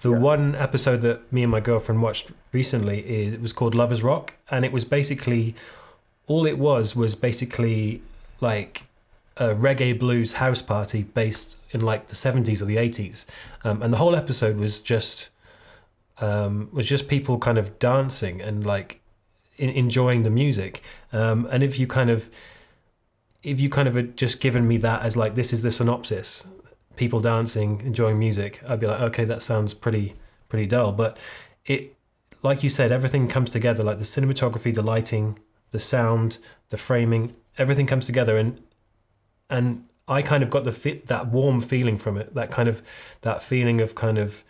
the Yeah. one episode that me and my girlfriend watched recently, it was called Lovers Rock, and it was basically all it was basically like a reggae blues house party based in like the 70s or the 80s, and the whole episode was just people kind of dancing and like enjoying the music, and if you kind of had just given me that as like, this is the synopsis, people dancing, enjoying music, I'd be like, okay, that sounds pretty dull. But it, like you said, everything comes together, like the cinematography, the lighting, the sound, the framing, everything comes together, and I kind of got that warm feeling from it, that feeling of kind of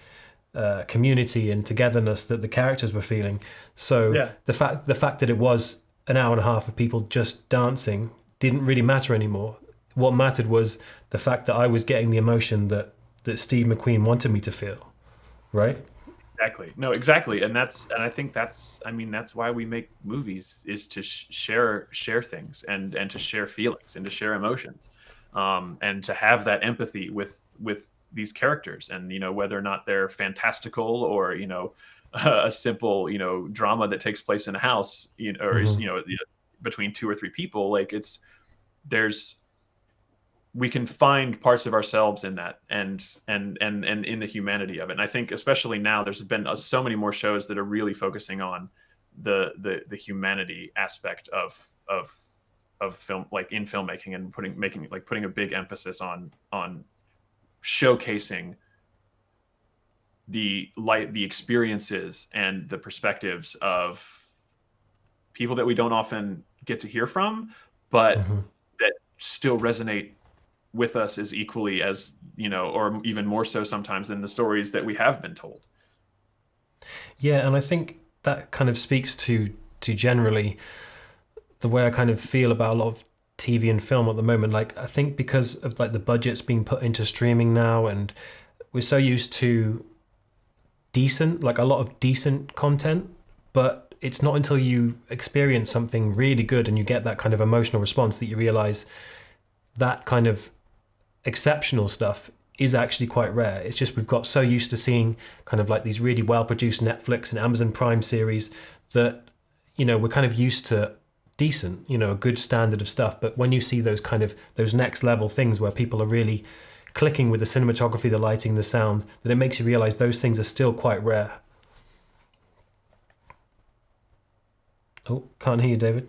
community and togetherness that the characters were feeling. So Yeah. the fact that it was an hour and a half of people just dancing didn't really matter anymore. What mattered was the fact that I was getting the emotion that Steve McQueen wanted me to feel. Right? Exactly. No, exactly. And I think I mean, that's why we make movies, is to share things and to share feelings and to share emotions, and to have that empathy with these characters, and whether or not they're fantastical or a simple drama that takes place in a house, or is Hmm. between two or three people. Like there's we can find parts of ourselves in that, and in the humanity of it. And I think especially now there's been so many more shows that are really focusing on the humanity aspect of film, like in filmmaking, and putting a big emphasis on showcasing the experiences and the perspectives of people that we don't often get to hear from, but Hmm. that still resonate with us as equally as, or even more so sometimes, than the stories that we have been told. Yeah, and I think that kind of speaks to generally the way I kind of feel about a lot of TV and film at the moment. Like, I think because of like the budgets being put into streaming now, and we're so used to decent, like a lot of decent content, but it's not until you experience something really good and you get that kind of emotional response that you realize that kind of exceptional stuff is actually quite rare. It's just we've got so used to seeing kind of like these really well produced Netflix and Amazon Prime series that we're kind of used to decent, a good standard of stuff. But when you see those next level things where people are really clicking with the cinematography, the lighting, the sound, then it makes you realize those things are still quite rare. Oh, can't hear you, David.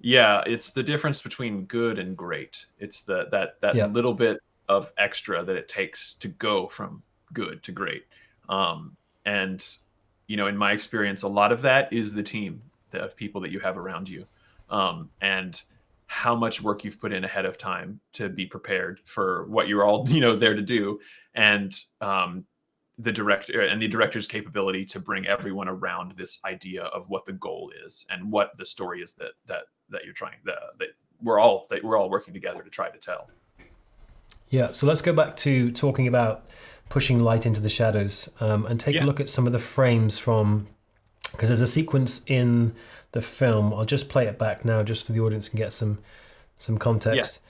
Yeah, it's the difference between good and great. It's that Yeah. little bit of extra that it takes to go from good to great. And in my experience, a lot of that is the team of people that you have around you, and how much work you've put in ahead of time to be prepared for what you're all there to do, and the director's capability to bring everyone around this idea of what the goal is and what the story is that you're trying that we're all working together to try to tell. Yeah, so let's go back to talking about pushing light into the shadows, and take a look at some of the frames from, because there's a sequence in the film. I'll just play it back now just for the audience can get some context.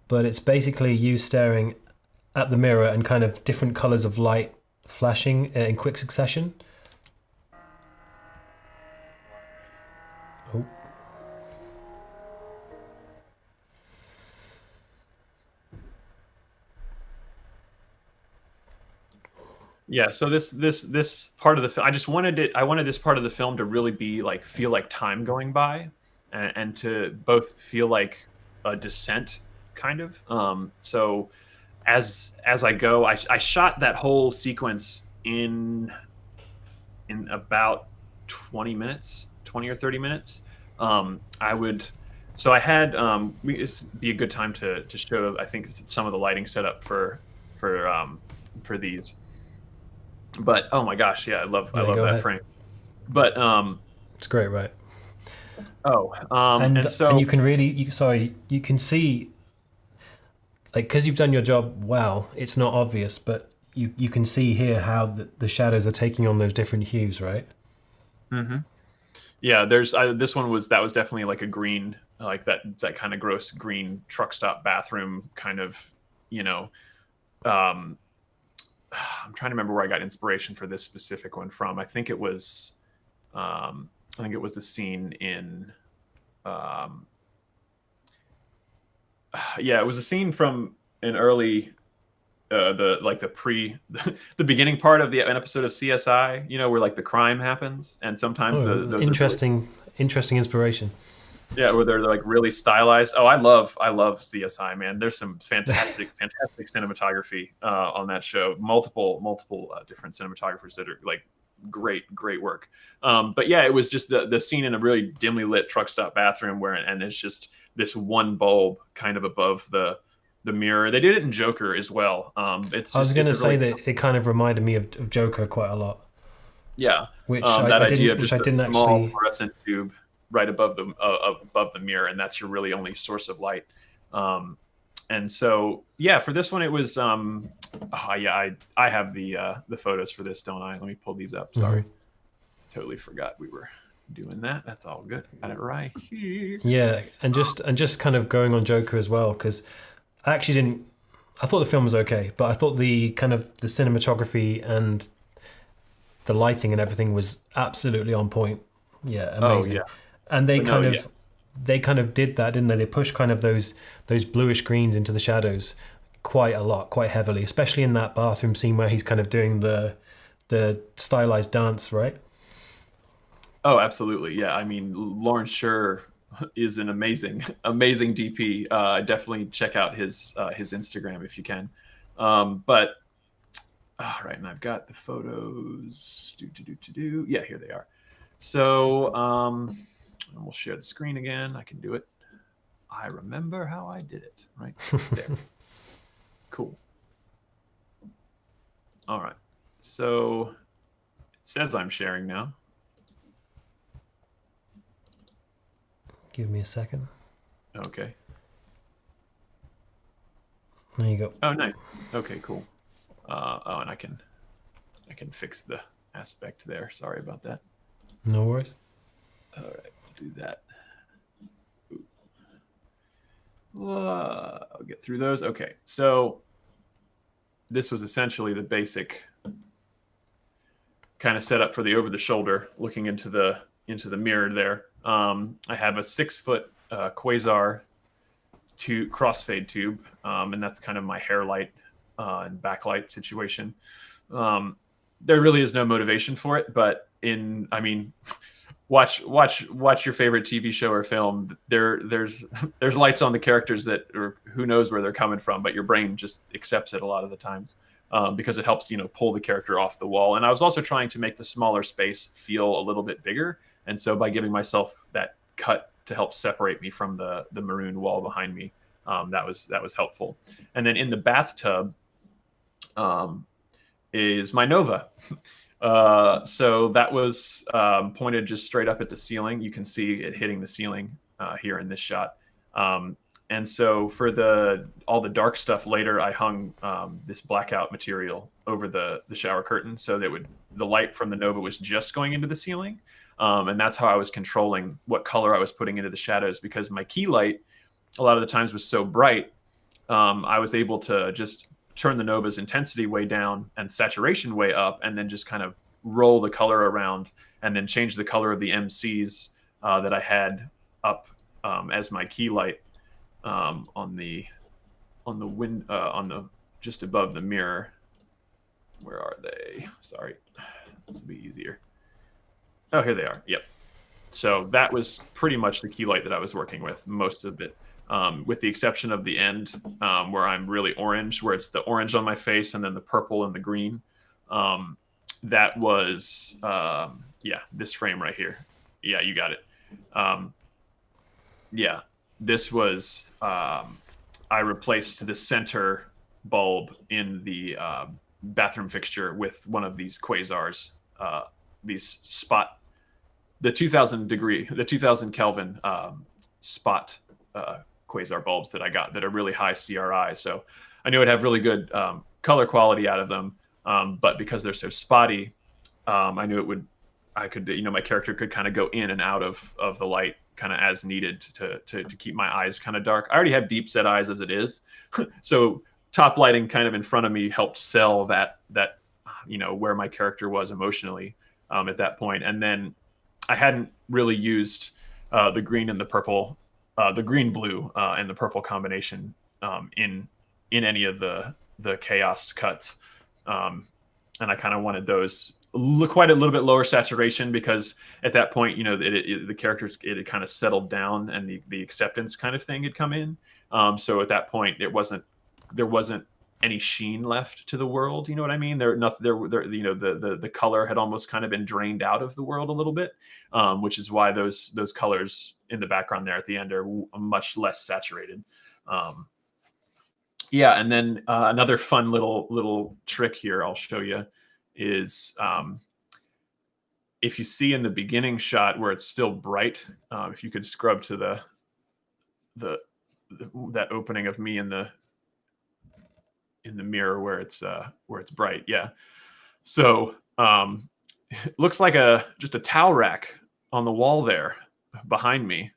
But it's basically you staring at the mirror and kind of different colors of light flashing in quick succession. Oh. Yeah, so this part of the film, I wanted this part of the film to really be like, feel like time going by, and to both feel like a descent, kind of. So as I go, I shot that whole sequence in about 20 minutes, 20 or 30 minutes. So I had, it'd be a good time to show, I think, some of the lighting setup for these. But oh my gosh, yeah, I love that ahead. frame. But it's great, right? And so, and you can really, you can see, like, because you've done your job well, it's not obvious, but you can see here how the shadows are taking on those different hues, right? Mm-hmm. Yeah, this one was definitely like a green, like that kind of gross green truck stop bathroom kind of, I'm trying to remember where I got inspiration for this specific one from. I think it was the scene in, it was a scene from an early, the beginning part of an episode of CSI, where like the crime happens, and sometimes those interesting inspiration. Yeah, where they're like really stylized. Oh, I love CSI, man. There's some fantastic cinematography on that show. Multiple different cinematographers that are like great work. But yeah, it was just the scene in a really dimly lit truck stop bathroom and it's just this one bulb kind of above the mirror. They did it in Joker as well. I was going to say that it kind of reminded me of Joker quite a lot. Yeah, which I didn't small actually fluorescent tube right above the mirror, and that's your really only source of light. And so yeah, for this one it was I have the photos for this, don't I? Let me pull these up. Sorry. Totally forgot we were doing that. That's all good. Got it right here. Yeah, and just kind of going on Joker as well, because I thought the film was okay, but I thought the kind of the cinematography and the lighting and everything was absolutely on point. Yeah, amazing. Oh, yeah. And they kind of did that, didn't they? They pushed kind of those bluish greens into the shadows quite a lot, quite heavily, especially in that bathroom scene where he's kind of doing the stylized dance, right? Oh, absolutely. Yeah. I mean, Lawrence Sher is an amazing DP. Definitely check out his Instagram if you can. But all right, and I've got the photos. Yeah, here they are. So we'll share the screen again. I can do it. I remember how I did it. Right there. Cool. All right. So it says I'm sharing now. Give me a second. Okay. There you go. Oh, nice. Okay, cool. And I can fix the aspect there. Sorry about that. No worries. All right, we'll do that. I'll get through those. Okay, so this was essentially the basic kind of setup for the over the shoulder, looking into the mirror there. I have a 6-foot quasar crossfade tube, and that's kind of my hair light and backlight situation. There really is no motivation for it, but watch your favorite TV show or film. There's lights on the characters or who knows where they're coming from, but your brain just accepts it a lot of the times because it helps pull the character off the wall. And I was also trying to make the smaller space feel a little bit bigger, and so by giving myself that cut to help separate me from the maroon wall behind me, that was helpful. And then in the bathtub is my Nova. So that was pointed just straight up at the ceiling. You can see it hitting the ceiling here in this shot. And And so for all the dark stuff later, I hung this blackout material over the shower curtain so that the light from the Nova was just going into the ceiling. And that's how I was controlling what color I was putting into the shadows, because my key light a lot of the times was so bright. I was able to just turn the Nova's intensity way down and saturation way up, and then just kind of roll the color around and then change the color of the MCs that I had up as my key light on the just above the mirror. Where are they? Sorry, this will be easier. Oh, here they are. Yep. So that was pretty much the key light that I was working with most of it, with the exception of the end where I'm really orange, where it's the orange on my face and then the purple and the green. That was, this frame right here. Yeah, you got it. This was, I replaced the center bulb in the bathroom fixture with one of these quasars, these spot, the 2000 Kelvin spot quasar bulbs that I got that are really high CRI. So I knew I'd have really good color quality out of them. But because they're so spotty, I knew my character could kind of go in and out of the light kind of as needed to keep my eyes kind of dark. I already have deep set eyes as it is. So top lighting kind of in front of me helped sell that where my character was emotionally at that point. And then I hadn't really used the green and the purple, the green blue and the purple combination in any of the chaos cuts. And I kind of wanted those quite a little bit lower saturation, because at that point, the characters, it had kind of settled down and the acceptance kind of thing had come in. So at that point, there wasn't any sheen left to the world. You know what I mean? The color had almost kind of been drained out of the world a little bit, which is why those colors in the background there at the end are much less saturated. And then another fun little trick here I'll show you is if you see in the beginning shot where it's still bright, if you could scrub to that opening of me in the mirror where it's bright. Yeah. So it looks like just a towel rack on the wall there behind me,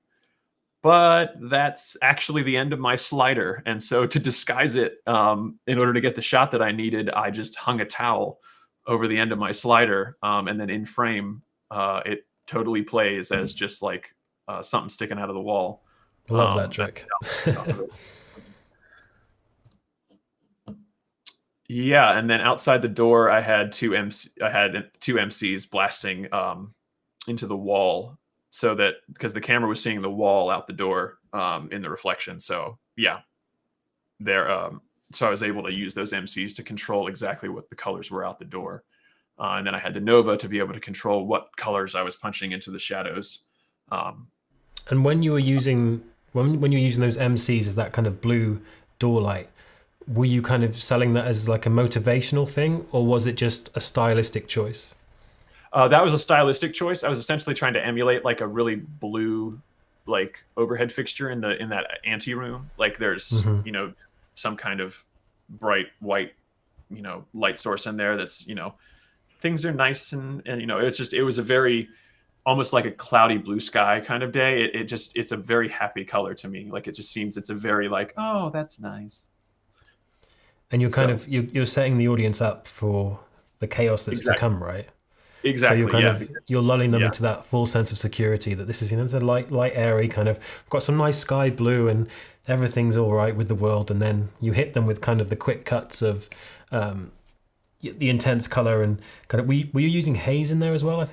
but that's actually the end of my slider. And so to disguise it, in order to get the shot that I needed, I just hung a towel over the end of my slider. And then in frame, it totally plays as just like something sticking out of the wall. Love that trick. Yeah, and then outside the door, I had two MCs blasting into the wall, so that because the camera was seeing the wall out the door in the reflection. So yeah, so I was able to use those MCs to control exactly what the colors were out the door, and then I had the Nova to be able to control what colors I was punching into the shadows. And when you were using those MCs as that kind of blue door light, were you kind of selling that as like a motivational thing, or was it just a stylistic choice? That was a stylistic choice. I was essentially trying to emulate like a really blue, like overhead fixture in that ante room. Like there's some kind of bright white light source in there that's things are nice and it was a very almost like a cloudy blue sky kind of day. It's a very happy color to me. Like it just seems it's a very like, oh, that's nice. And you're setting the audience up for the chaos that's to come, right? Exactly. So you're lulling them into that full sense of security that this is the light airy kind of, we've got some nice sky blue and everything's all right with the world, and then you hit them with kind of the quick cuts of the intense color and kind of. Were you using haze in there as well? I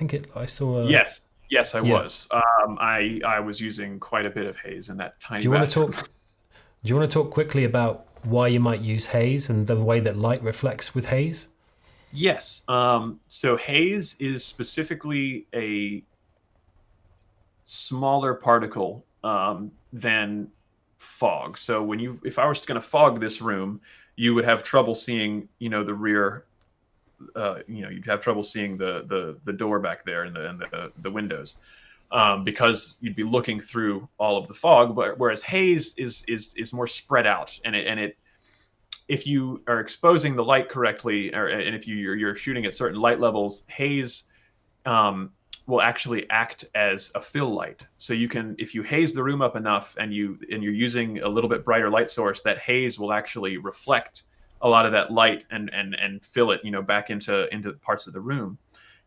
saw. Yes, I was. I was using quite a bit of haze in that tiny. Do you want to talk quickly about why you might use haze and the way that light reflects with haze? Yes. So haze is specifically a smaller particle than fog. So if I was going to fog this room, you would have trouble seeing, the rear. You'd have trouble seeing the door back there and the windows. because you'd be looking through all of the fog. But whereas haze is more spread out, and it if you are exposing the light correctly, and if you're shooting at certain light levels, haze will actually act as a fill light. So you can, if you haze the room up enough, and you're using a little bit brighter light source, that haze will actually reflect a lot of that light and fill it, back into parts of the room.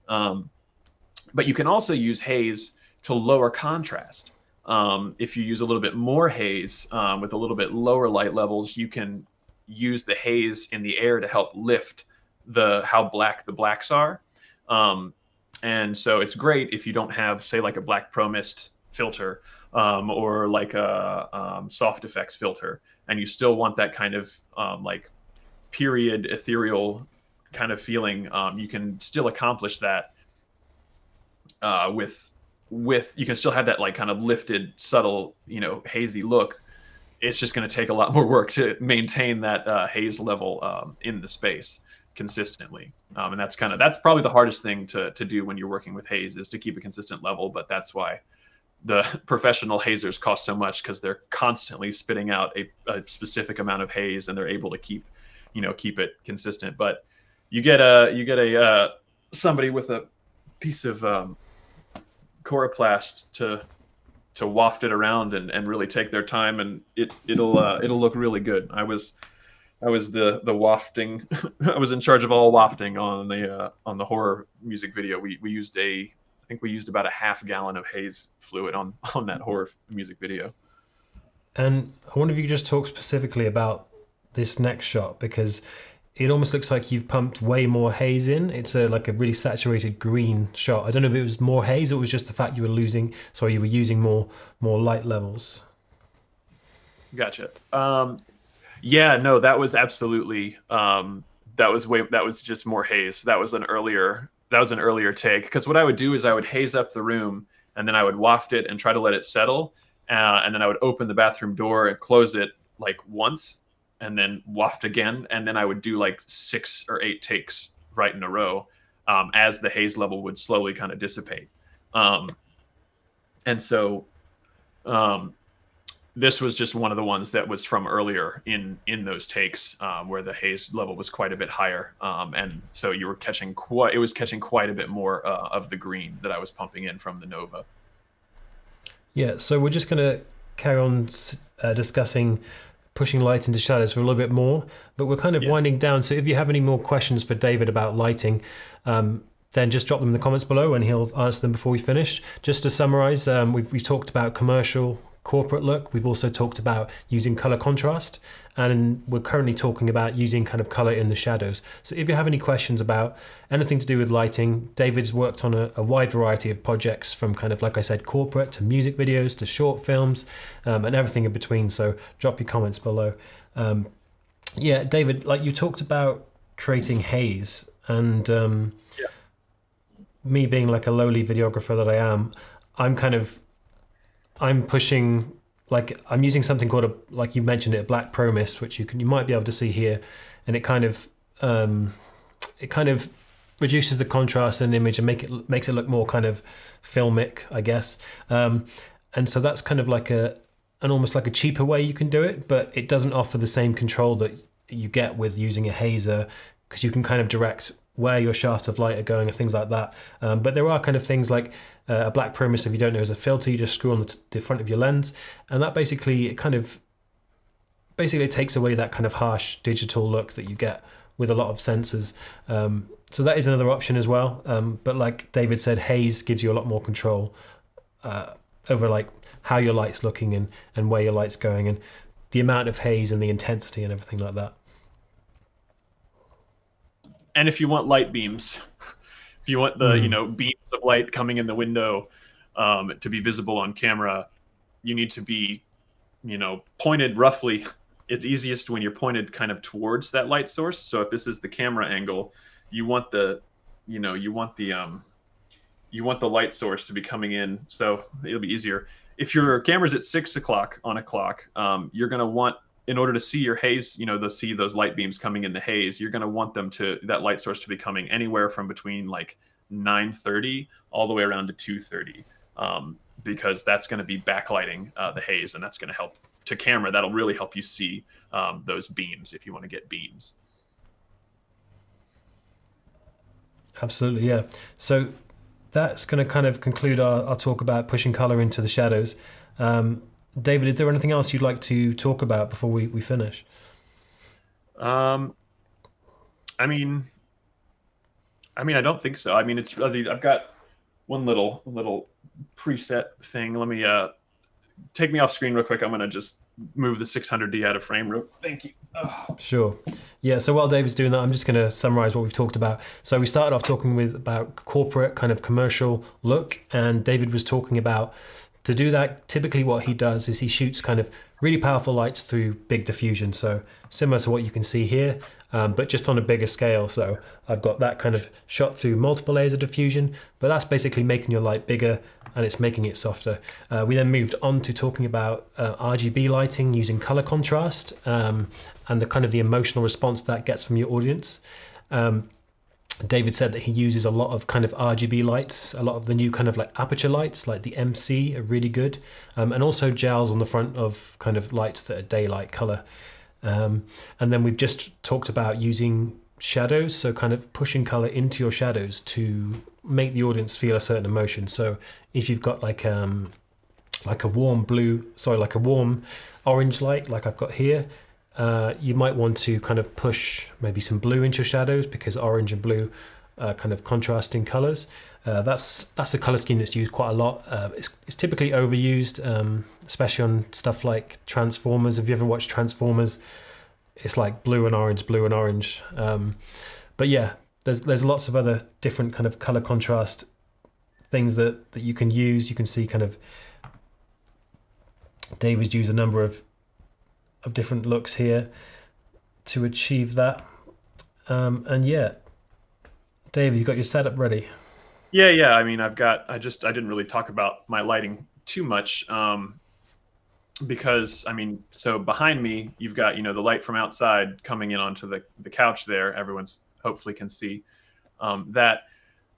But you can also use haze to lower contrast. If you use a little bit more haze with a little bit lower light levels, you can use the haze in the air to help lift how black the blacks are. And so it's great if you don't have, say, like a black pro mist filter or like a soft effects filter, and you still want that kind of like period ethereal kind of feeling. You can still accomplish that with you can still have that like kind of lifted, subtle, hazy look. It's just going to take a lot more work to maintain that haze level in the space consistently. And that's probably the hardest thing to do when you're working with haze, is to keep a consistent level. But that's why the professional hazers cost so much, because they're constantly spitting out a specific amount of haze, and they're able to keep it consistent. But you get a somebody with a piece of coroplast to waft it around and really take their time, and it'll look really good. I was the wafting. I was in charge of all wafting on the horror music video. I think we used about a half gallon of haze fluid on that horror music video. And I wonder if you could just talk specifically about this next shot, because it almost looks like you've pumped way more haze in. It's like a really saturated green shot. I don't know if it was more haze, or it was just the fact you were using more light levels. Gotcha. Yeah, no, that was absolutely that was just more haze. That was an earlier take, because what I would do is I would haze up the room, and then I would waft it and try to let it settle, and then I would open the bathroom door and close it like once, and then waft again, and then I would do like 6 or 8 takes right in a row as the haze level would slowly kind of dissipate. And so this was just one of the ones that was from earlier in those takes where the haze level was quite a bit higher, and so it was catching quite a bit more of the green that I was pumping in from the Nova. Yeah, so we're just going to carry on discussing pushing light into shadows for a little bit more, but we're kind of winding down. So if you have any more questions for David about lighting, then just drop them in the comments below, and he'll answer them before we finish. Just to summarize, we've talked about commercial, corporate look. We've also talked about using color contrast, and we're currently talking about using kind of color in the shadows. So if you have any questions about anything to do with lighting, David's worked on a wide variety of projects, from kind of, like I said, corporate to music videos to short films, and everything in between. So drop your comments below. Yeah, David, like you talked about creating haze, and me being like a lowly videographer that I am, I'm pushing, like I'm using something called like you mentioned it, a black pro mist, which you might be able to see here, and it kind of reduces the contrast in the image and makes it look more kind of filmic, I guess. And so that's kind of like an almost like a cheaper way you can do it, but it doesn't offer the same control that you get with using a hazer, because you can kind of direct where your shafts of light are going and things like that. But there are kind of things like a black pro mist, if you don't know, is a filter you just screw on the front of your lens, and that basically takes away that kind of harsh digital look that you get with a lot of sensors. So that is another option as well. But like David said, haze gives you a lot more control over like how your light's looking and where your light's going, and the amount of haze and the intensity and everything like that. And if you want light beams, if you want the beams of light coming in the window to be visible on camera, you need to be pointed roughly. It's easiest when you're pointed kind of towards that light source. So if this is the camera angle, you want the light source to be coming in, so it'll be easier. If your camera's at 6 o'clock on a clock, you're going to want, in order to see your haze, to see those light beams coming in the haze, you're going to want that light source to be coming anywhere from between like 9:30 all the way around to 2:30. because that's going to be backlighting the haze, and that's going to help to camera. That'll really help you see those beams if you want to get beams. Absolutely, yeah. So that's going to kind of conclude our talk about pushing color into the shadows. David, is there anything else you'd like to talk about before we finish? I mean, I don't think so. I mean, I've got one little preset thing. Let me take me off screen real quick. I'm gonna just move the 600D out of frame. Thank you. Oh. Sure. Yeah, so while David's doing that, I'm just going to summarize what we've talked about. So we started off talking about corporate kind of commercial look, and David was talking about, to do that, typically what he does is he shoots kind of really powerful lights through big diffusion. So similar to what you can see here, but just on a bigger scale. So I've got that kind of shot through multiple layers of diffusion, but that's basically making your light bigger and it's making it softer. We then moved on to talking about RGB lighting using color contrast, and the kind of the emotional response that gets from your audience. David said that he uses a lot of kind of RGB lights, a lot of the new kind of like Aputure lights, like the MC are really good, and also gels on the front of kind of lights that are daylight color. And then we've just talked about using shadows, so kind of pushing color into your shadows to make the audience feel a certain emotion. So if you've got like a warm orange light like I've got here, you might want to kind of push maybe some blue into your shadows, because orange and blue are kind of contrasting colors. That's a color scheme that's used quite a lot. It's typically overused, especially on stuff like Transformers. Have you ever watched Transformers? It's like blue and orange. But yeah, there's lots of other different kind of color contrast things that you can use. You can see kind of David's used a number of different looks here to achieve that. And yeah, David, you got your setup ready? Yeah. I mean, I didn't really talk about my lighting too much, because I mean, so behind me, you've got, the light from outside coming in onto the couch there. Everyone's hopefully can see that.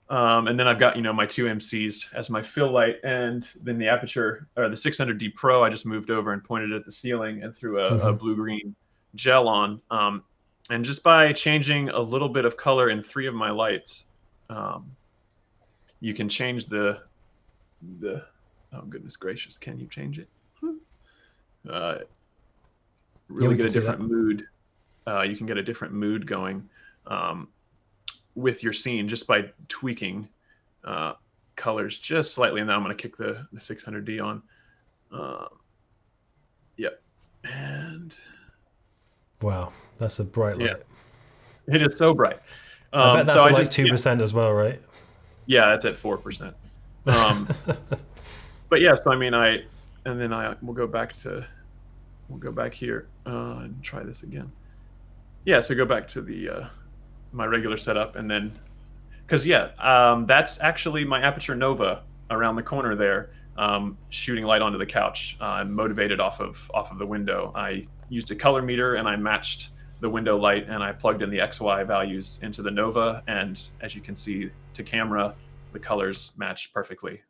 And then I've got, my two MCs as my fill light, and then the Aputure, or the 600D Pro, I just moved over and pointed at the ceiling and threw a blue-green gel on. And just by changing a little bit of color in three of my lights, you can change the oh goodness gracious, can you change it? Really get a different mood. You can get a different mood going with your scene just by tweaking colors just slightly. And now I'm going to kick the 600D on. Yep. And wow, that's a bright light. Yeah, it is so bright. I bet that's so like 2% as well, right? Yeah, it's at 4%. But yeah, so I mean, we'll go back here and try this again. Yeah, so go back to the my regular setup, and then because that's actually my Aputure Nova around the corner there, shooting light onto the couch. I'm motivated off of the window. I used a color meter and I matched the window light, and I plugged in the XY values into the Nova, and as you can see to camera, the colors match perfectly.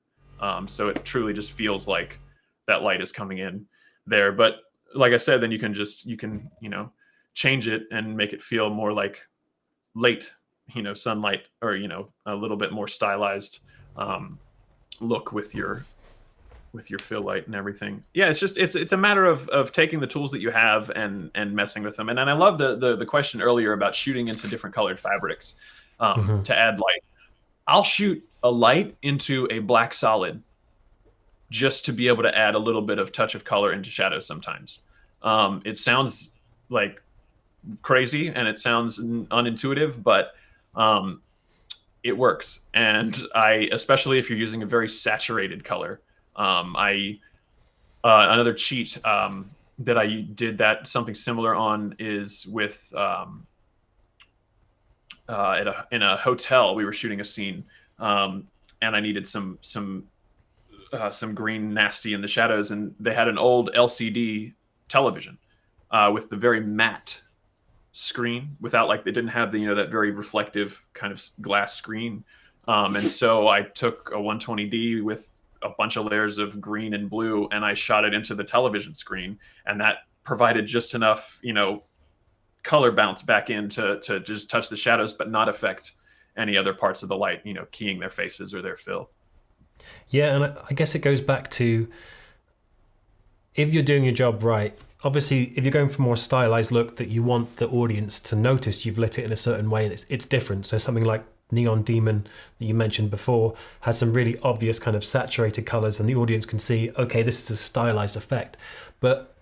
So it truly just feels like that light is coming in there. But like I said, then you can change it and make it feel more like late, sunlight, or a little bit more stylized look with your fill light and everything. Yeah, it's a matter of taking the tools that you have and messing with them. And I love the question earlier about shooting into different colored fabrics to add light. I'll shoot a light into a black solid just to be able to add a little bit of touch of color into shadows sometimes. It sounds like crazy and it sounds unintuitive, but it works. And especially if you're using a very saturated color, another cheat that I did that something similar on is with in a hotel. We were shooting a scene, and I needed some green nasty in the shadows, and they had an old LCD television with the very matte screen, without they didn't have the that very reflective kind of glass screen, and so I took a 120D with a bunch of layers of green and blue, and I shot it into the television screen, and that provided just enough, color bounce back in to just touch the shadows, but not affect any other parts of the light, keying their faces or their fill. Yeah, and I guess it goes back to, if you're doing your job right, obviously if you're going for more stylized look that you want the audience to notice you've lit it in a certain way, and it's different. So something like Neon Demon that you mentioned before has some really obvious kind of saturated colors, and the audience can see, okay, this is a stylized effect. But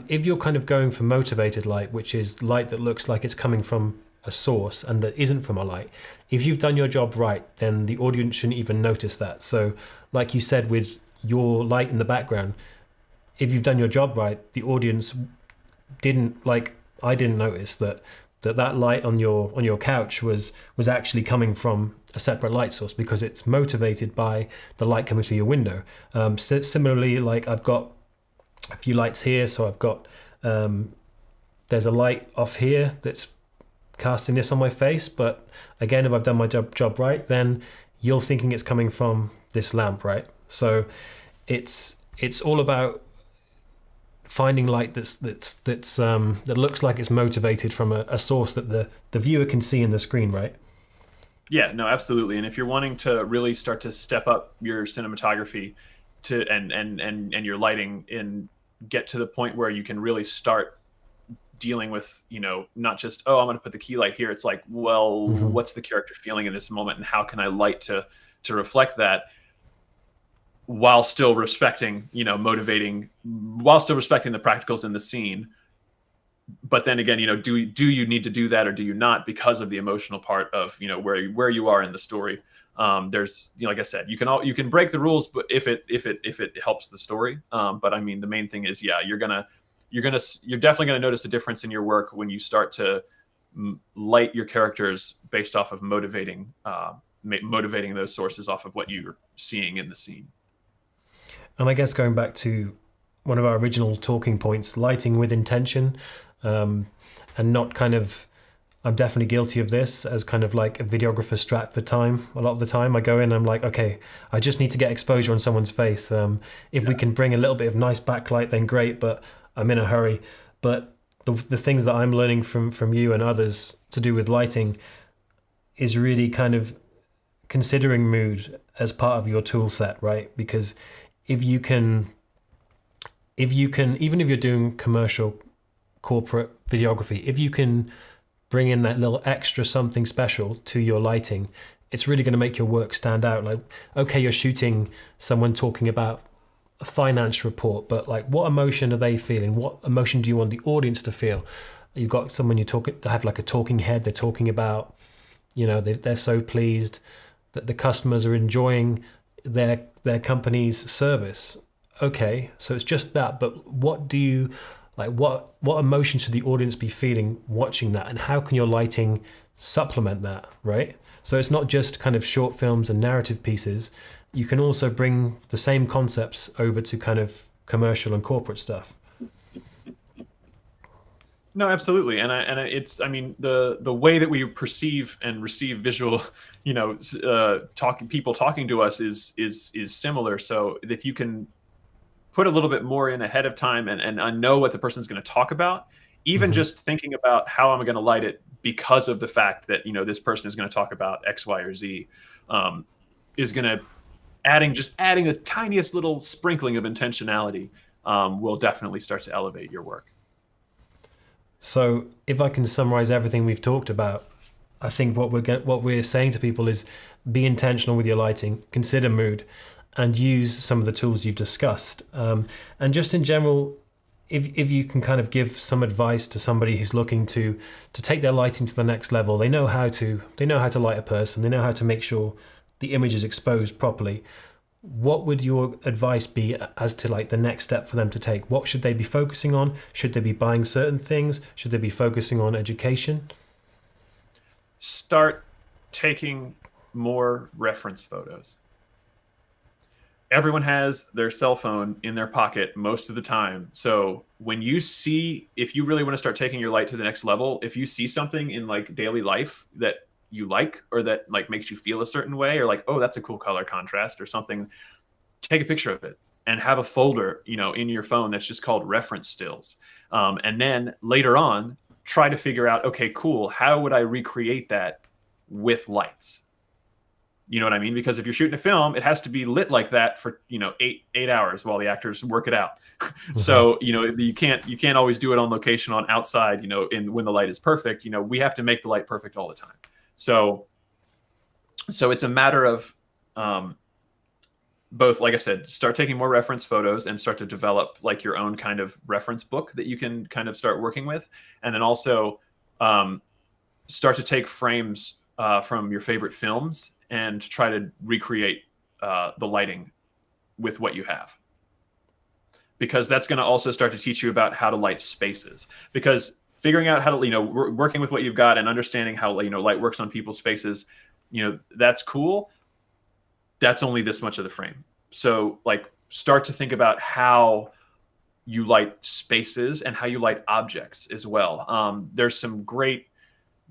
if you're kind of going for motivated light, which is light that looks like it's coming from a source and that isn't from a light, if you've done your job right, then the audience shouldn't even notice that. So like you said, with your light in the background, if you've done your job right, the audience didn't, like, I didn't notice that light on your couch was actually coming from a separate light source, because it's motivated by the light coming through your window. Similarly, like I've got a few lights here, so I've got there's a light off here that's casting this on my face, but again, if I've done my job right, then you're thinking it's coming from this lamp, right? So it's all about finding light that looks like it's motivated from a source that the viewer can see in the screen, right? Yeah, no, absolutely. And if you're wanting to really start to step up your cinematography and your lighting, and get to the point where you can really start dealing with, not just, oh, I'm going to put the key light here. It's like, well, what's the character feeling in this moment, and how can I light to reflect that, while still respecting, while still respecting the practicals in the scene. But then again, do you need to do that, or do you not, because of the emotional part of, where you are in the story. There's, like I said, you can break the rules, but if it helps the story. But I mean, the main thing is, yeah, you're definitely gonna notice a difference in your work when you start to light your characters based off of motivating those sources off of what you're seeing in the scene. And I guess going back to one of our original talking points, lighting with intention, and not kind of, I'm definitely guilty of this as kind of like a videographer strapped for time. A lot of the time I go in and I'm like, okay, I just need to get exposure on someone's face. If we can bring a little bit of nice backlight, then great, but I'm in a hurry. But the things that I'm learning from you and others to do with lighting is really kind of considering mood as part of your tool set, right? Because if you can, even if you're doing commercial corporate videography, if you can bring in that little extra something special to your lighting, it's really going to make your work stand out. Like, okay, you're shooting someone talking about a finance report, but like, what emotion are they feeling? What emotion do you want the audience to feel? You've got someone they have like a talking head. They're talking about, they're so pleased that the customers are enjoying their company's service. Okay, so it's just that, but what do you like? What emotion should the audience be feeling watching that, and how can your lighting supplement that, right? So it's not just kind of short films and narrative pieces. You can also bring the same concepts over to kind of commercial and corporate stuff. No, absolutely, and I mean, the way that we perceive and receive visual, people talking to us is similar. So if you can put a little bit more in ahead of time and know what the person's going to talk about, even just thinking about how am I going to light it because of the fact that this person is going to talk about X, Y, or Z, is going to adding the tiniest little sprinkling of intentionality will definitely start to elevate your work. So if I can summarize everything we've talked about, I think what we're saying to people is be intentional with your lighting, consider mood, and use some of the tools you've discussed. And just in general, if you can kind of give some advice to somebody who's looking to take their lighting to the next level, they know how to light a person, they know how to make sure the image is exposed properly. What would your advice be as to like the next step for them to take? What should they be focusing on? Should they be buying certain things? Should they be focusing on education? Start taking more reference photos. Everyone has their cell phone in their pocket most of the time. So when if you really want to start taking your light to the next level, if you see something in like daily life that you like, or that like makes you feel a certain way, or like, oh, that's a cool color contrast or something, take a picture of it and have a folder, in your phone that's just called reference stills. And then later on, try to figure out, okay, cool, how would I recreate that with lights? You know what I mean? Because if you're shooting a film, it has to be lit like that for 8 hours while the actors work it out. So you can't always do it on location on outside. When the light is perfect. We have to make the light perfect all the time. So it's a matter of both, like I said, start taking more reference photos and start to develop like your own kind of reference book that you can kind of start working with, and then also start to take frames from your favorite films and try to recreate the lighting with what you have, because that's going to also start to teach you about how to light spaces. Because figuring out how to, working with what you've got and understanding how, light works on people's faces, that's cool. That's only this much of the frame. So like start to think about how you light spaces and how you light objects as well. There's some great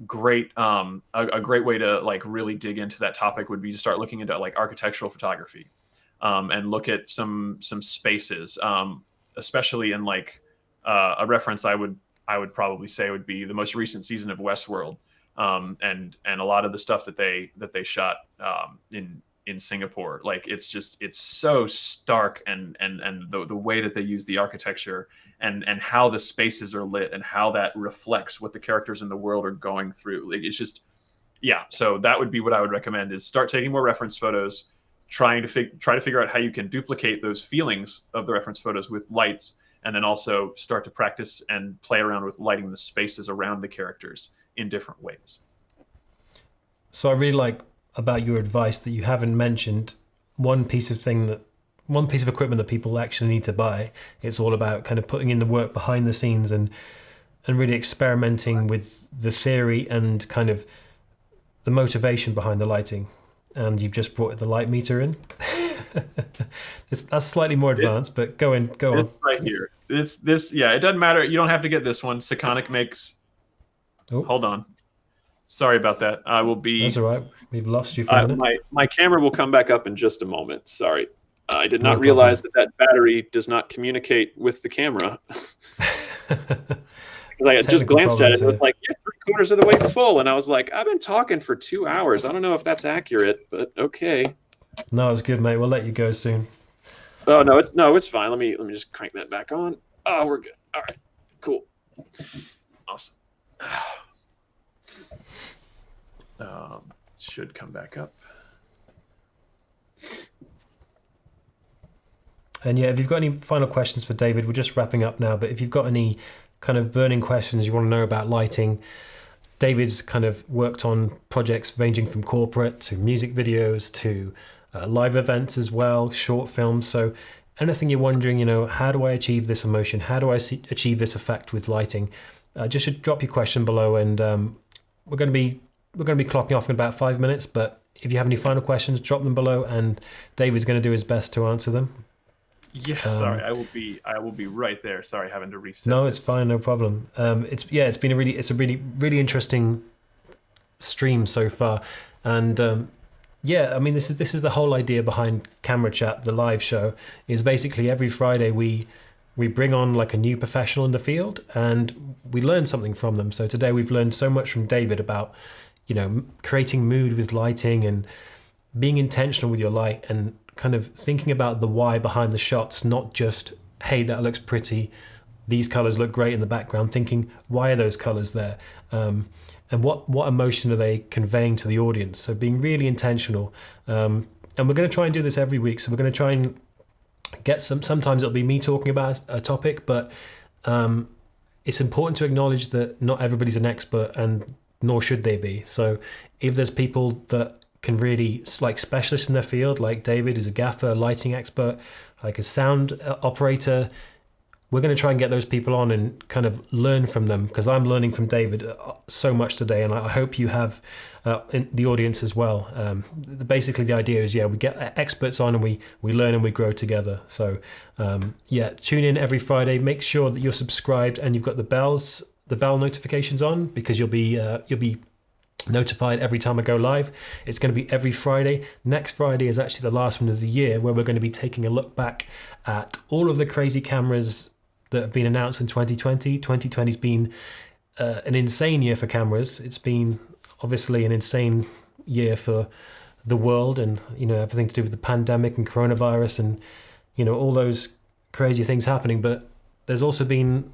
a great way to like really dig into that topic would be to start looking into like architectural photography, and look at some spaces, especially in like a reference I would probably say would be the most recent season of Westworld, and a lot of the stuff that they shot in Singapore. Like it's so stark, and the way that they use the architecture and how the spaces are lit and how that reflects what the characters in the world are going through. Like it's just, yeah. So that would be what I would recommend, is start taking more reference photos, try to figure out how you can duplicate those feelings of the reference photos with lights, and then also start to practice and play around with lighting the spaces around the characters in different ways. So I really like about your advice that you haven't mentioned one piece of equipment that people actually need to buy. It's all about kind of putting in the work behind the scenes and really experimenting with the theory and kind of the motivation behind the lighting. And you've just brought the light meter in. That's slightly more advanced, but go on. It's right here. Yeah, it doesn't matter. You don't have to get this one. Sekonic makes... Oh. Hold on. Sorry about that. I will be... That's all right. We've lost you for a minute. My camera will come back up in just a moment. Sorry. I did not realize that battery does not communicate with the camera. Because I had just glanced at it and it was like, you're 3/4 of the way full. And I was like, I've been talking for 2 hours. I don't know if that's accurate, but okay. No, it's good, mate. We'll let you go soon. Oh, no, it's fine. Let me just crank that back on. Oh, we're good. All right. Cool. Awesome. Should come back up. And yeah, if you've got any final questions for David, we're just wrapping up now, but if you've got any kind of burning questions you want to know about lighting, David's kind of worked on projects ranging from corporate to music videos to live events as well, short films. So anything you're wondering, how do I achieve this emotion? How do I achieve this effect with lighting? Just should drop your question below, and we're going to be clocking off in about 5 minutes, but if you have any final questions, drop them below and David's going to do his best to answer them. Yeah, sorry, I will be right there. Sorry, having to reset. No, it's fine, no problem. It's been a really interesting stream so far, and I mean this is the whole idea behind Camera Chat, the live show. Is basically every Friday we bring on like a new professional in the field and we learn something from them. So today we've learned so much from David about creating mood with lighting and being intentional with your light and kind of thinking about the why behind the shots, not just, hey, that looks pretty, these colors look great in the background, thinking, why are those colors there? And what emotion are they conveying to the audience? So being really intentional. And we're going to try and do this every week. So we're going to try and get sometimes it'll be me talking about a topic, but it's important to acknowledge that not everybody's an expert, and nor should they be. So if there's people that can really, like specialists in their field, like David is a gaffer, a lighting expert, like a sound operator, we're going to try and get those people on and kind of learn from them, because I'm learning from David so much today, and I hope you have in the audience as well. Basically the idea is, we get experts on and we learn and we grow together. So tune in every Friday, make sure that you're subscribed and you've got the bell notifications on, because you'll be notified every time I go live. It's going to be every Friday. Next Friday is actually the last one of the year, where we're going to be taking a look back at all of the crazy cameras that have been announced in 2020. 2020's been an insane year for cameras. It's been obviously an insane year for the world, and everything to do with the pandemic and coronavirus and all those crazy things happening. But there's also been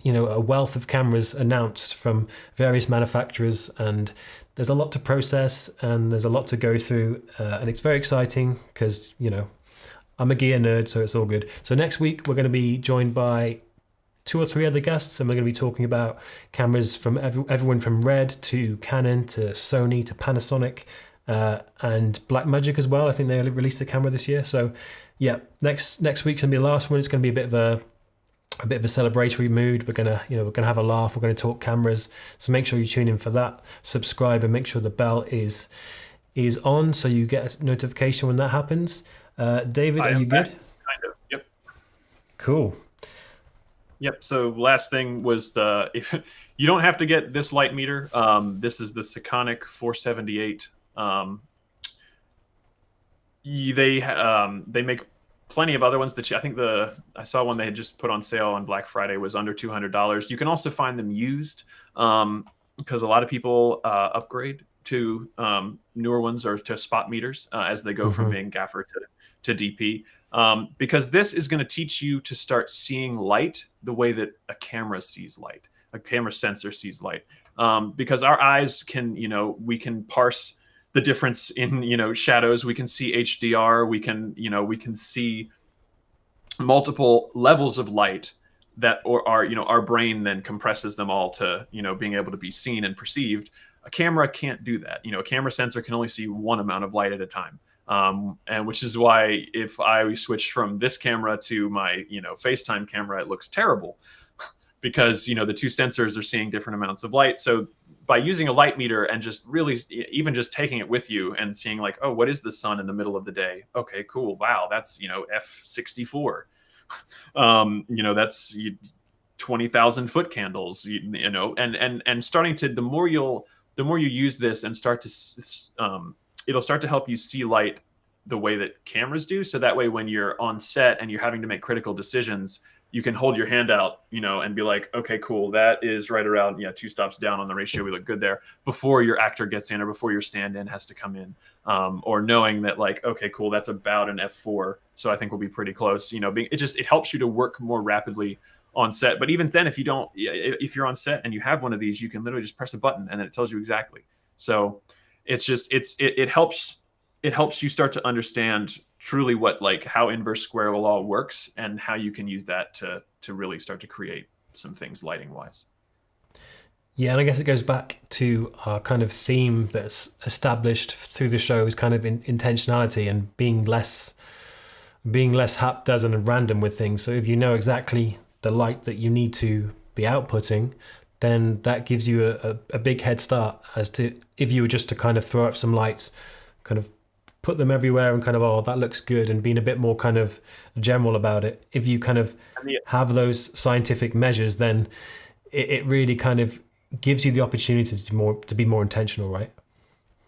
a wealth of cameras announced from various manufacturers, and there's a lot to process and there's a lot to go through, and it's very exciting because I'm a gear nerd, so it's all good. So next week we're going to be joined by 2 or 3 other guests, and we're going to be talking about cameras from everyone from Red to Canon to Sony to Panasonic, and Blackmagic as well. I think they released a camera this year. So yeah, next week's going to be the last one. It's going to be a bit of a celebratory mood. We're gonna have a laugh. We're gonna talk cameras. So make sure you tune in for that. Subscribe and make sure the bell is on so you get a notification when that happens. David, are you good? Kind of. Yep. Cool. Yep. So last thing was if you don't have to get this light meter. This is the Sekonic 478. They make plenty of other ones that I think I saw one they had just put on sale on Black Friday was under $200. You can also find them used because a lot of people upgrade to newer ones or to spot meters as they go from being Gaffer to DP, because this is going to teach you to start seeing light the way that a camera sees light, a camera sensor sees light, because our eyes can, we can parse the difference in shadows. We can see HDR. We can see multiple levels of light that our brain then compresses them all to being able to be seen and perceived. A camera can't do that. A camera sensor can only see one amount of light at a time, and which is why if I switch from this camera to my FaceTime camera, it looks terrible because the 2 sensors are seeing different amounts of light. So by using a light meter and just really even just taking it with you and seeing like, oh, what is the sun in the middle of the day? Okay, cool. Wow, that's F64. That's 20,000 foot candles. And starting to the more you use this and start to it'll start to help you see light the way that cameras do. So that way, when you're on set and you're having to make critical decisions, you can hold your hand out, and be like, okay, cool. That is right around 2 stops down on the ratio. We look good there before your actor gets in or before your stand-in has to come in, or knowing that like, okay, cool. That's about an F4. So I think we'll be pretty close. It helps you to work more rapidly on set. But even then, if you're on set and you have one of these, you can literally just press a button and then it tells you exactly. So it helps you start to understand truly how inverse square law works and how you can use that to really start to create some things lighting wise. Yeah, and I guess it goes back to our kind of theme that's established through the show is kind of intentionality and being less haphazard and random with things. So if you know exactly the light that you need to be outputting, then that gives you a big head start as to if you were just to kind of throw up some lights, kind of put them everywhere and kind of, oh, that looks good, and being a bit more kind of general about it. If you kind of have those scientific measures, then it really kind of gives you the opportunity to be more intentional, right?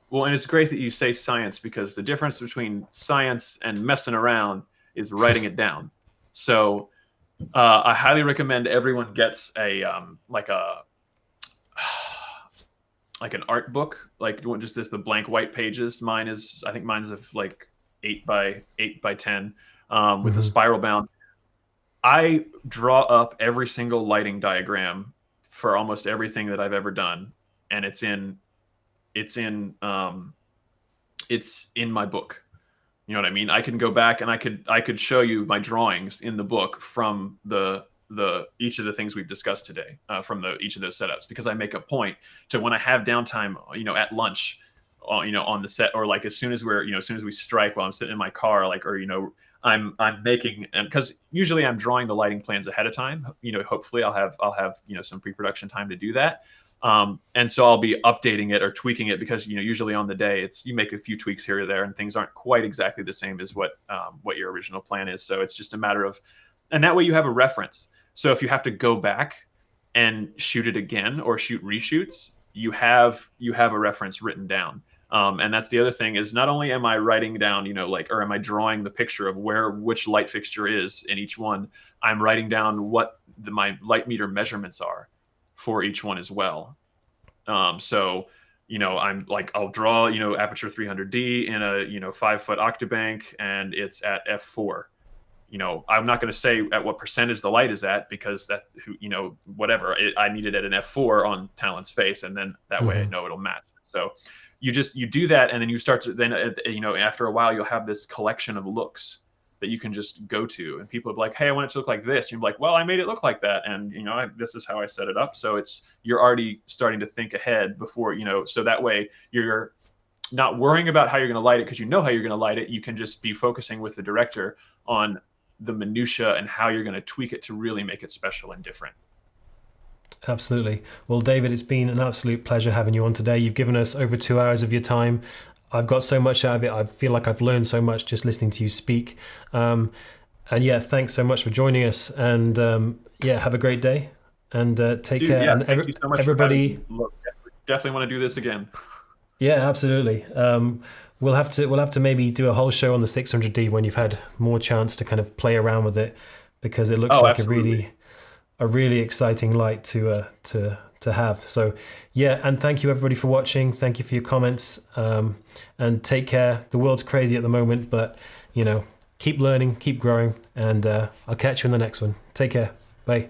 Well, and it's great that you say science, because the difference between science and messing around is writing it down. So I highly recommend everyone gets like an art book, like just the blank white pages. Mine's of like 8 by 10 with a spiral bound. I draw up every single lighting diagram for almost everything that I've ever done, and it's in my book. You know what I mean? I can go back and I could show you my drawings in the book from each of the things we've discussed today, from each of those setups, because I make a point to, when I have downtime, at lunch, on the set, or like as soon as we strike, while I'm sitting in my car, like, or I'm making, and because usually I'm drawing the lighting plans ahead of time. Hopefully I'll have some pre-production time to do that. And so I'll be updating it or tweaking it, because usually on the day you make a few tweaks here or there, and things aren't quite exactly the same as what your original plan is. So it's just a matter of, and that way you have a reference. So if you have to go back and shoot it again or shoot reshoots, you have a reference written down. And that's the other thing, is not only am I writing down, or am I drawing the picture of which light fixture is in each one, I'm writing down what my light meter measurements are for each one as well. So, I'm like, I'll draw, Aputure 600d in a 5-foot octabank, and it's at f4. I'm not going to say at what percentage the light is at, because whatever, I need it at an f4 on Talon's face, and then that way I know it'll match. So you do that, and then you start to after a while you'll have this collection of looks that you can just go to, and people will be like, hey, I want it to look like this. And you're like, well, I made it look like that, and this is how I set it up. So you're already starting to think ahead before, so that way you're not worrying about how you're going to light it, because you know how you're going to light it. You can just be focusing with the director on the minutia and how you're going to tweak it to really make it special and different. Absolutely. Well, David, it's been an absolute pleasure having you on today. You've given us over 2 hours of your time. I've got so much out of it. I feel like I've learned so much just listening to you speak. And yeah, thanks so much for joining us. And yeah, have a great day, and take care. Yeah, and thank you so much everybody, look, definitely want to do this again. Yeah, absolutely. We'll have to maybe do a whole show on the 600D when you've had more chance to kind of play around with it, because it looks like a really exciting light to have. So yeah, and thank you everybody for watching. Thank you for your comments, and take care. The world's crazy at the moment, but keep learning, keep growing, and I'll catch you in the next one. Take care. Bye.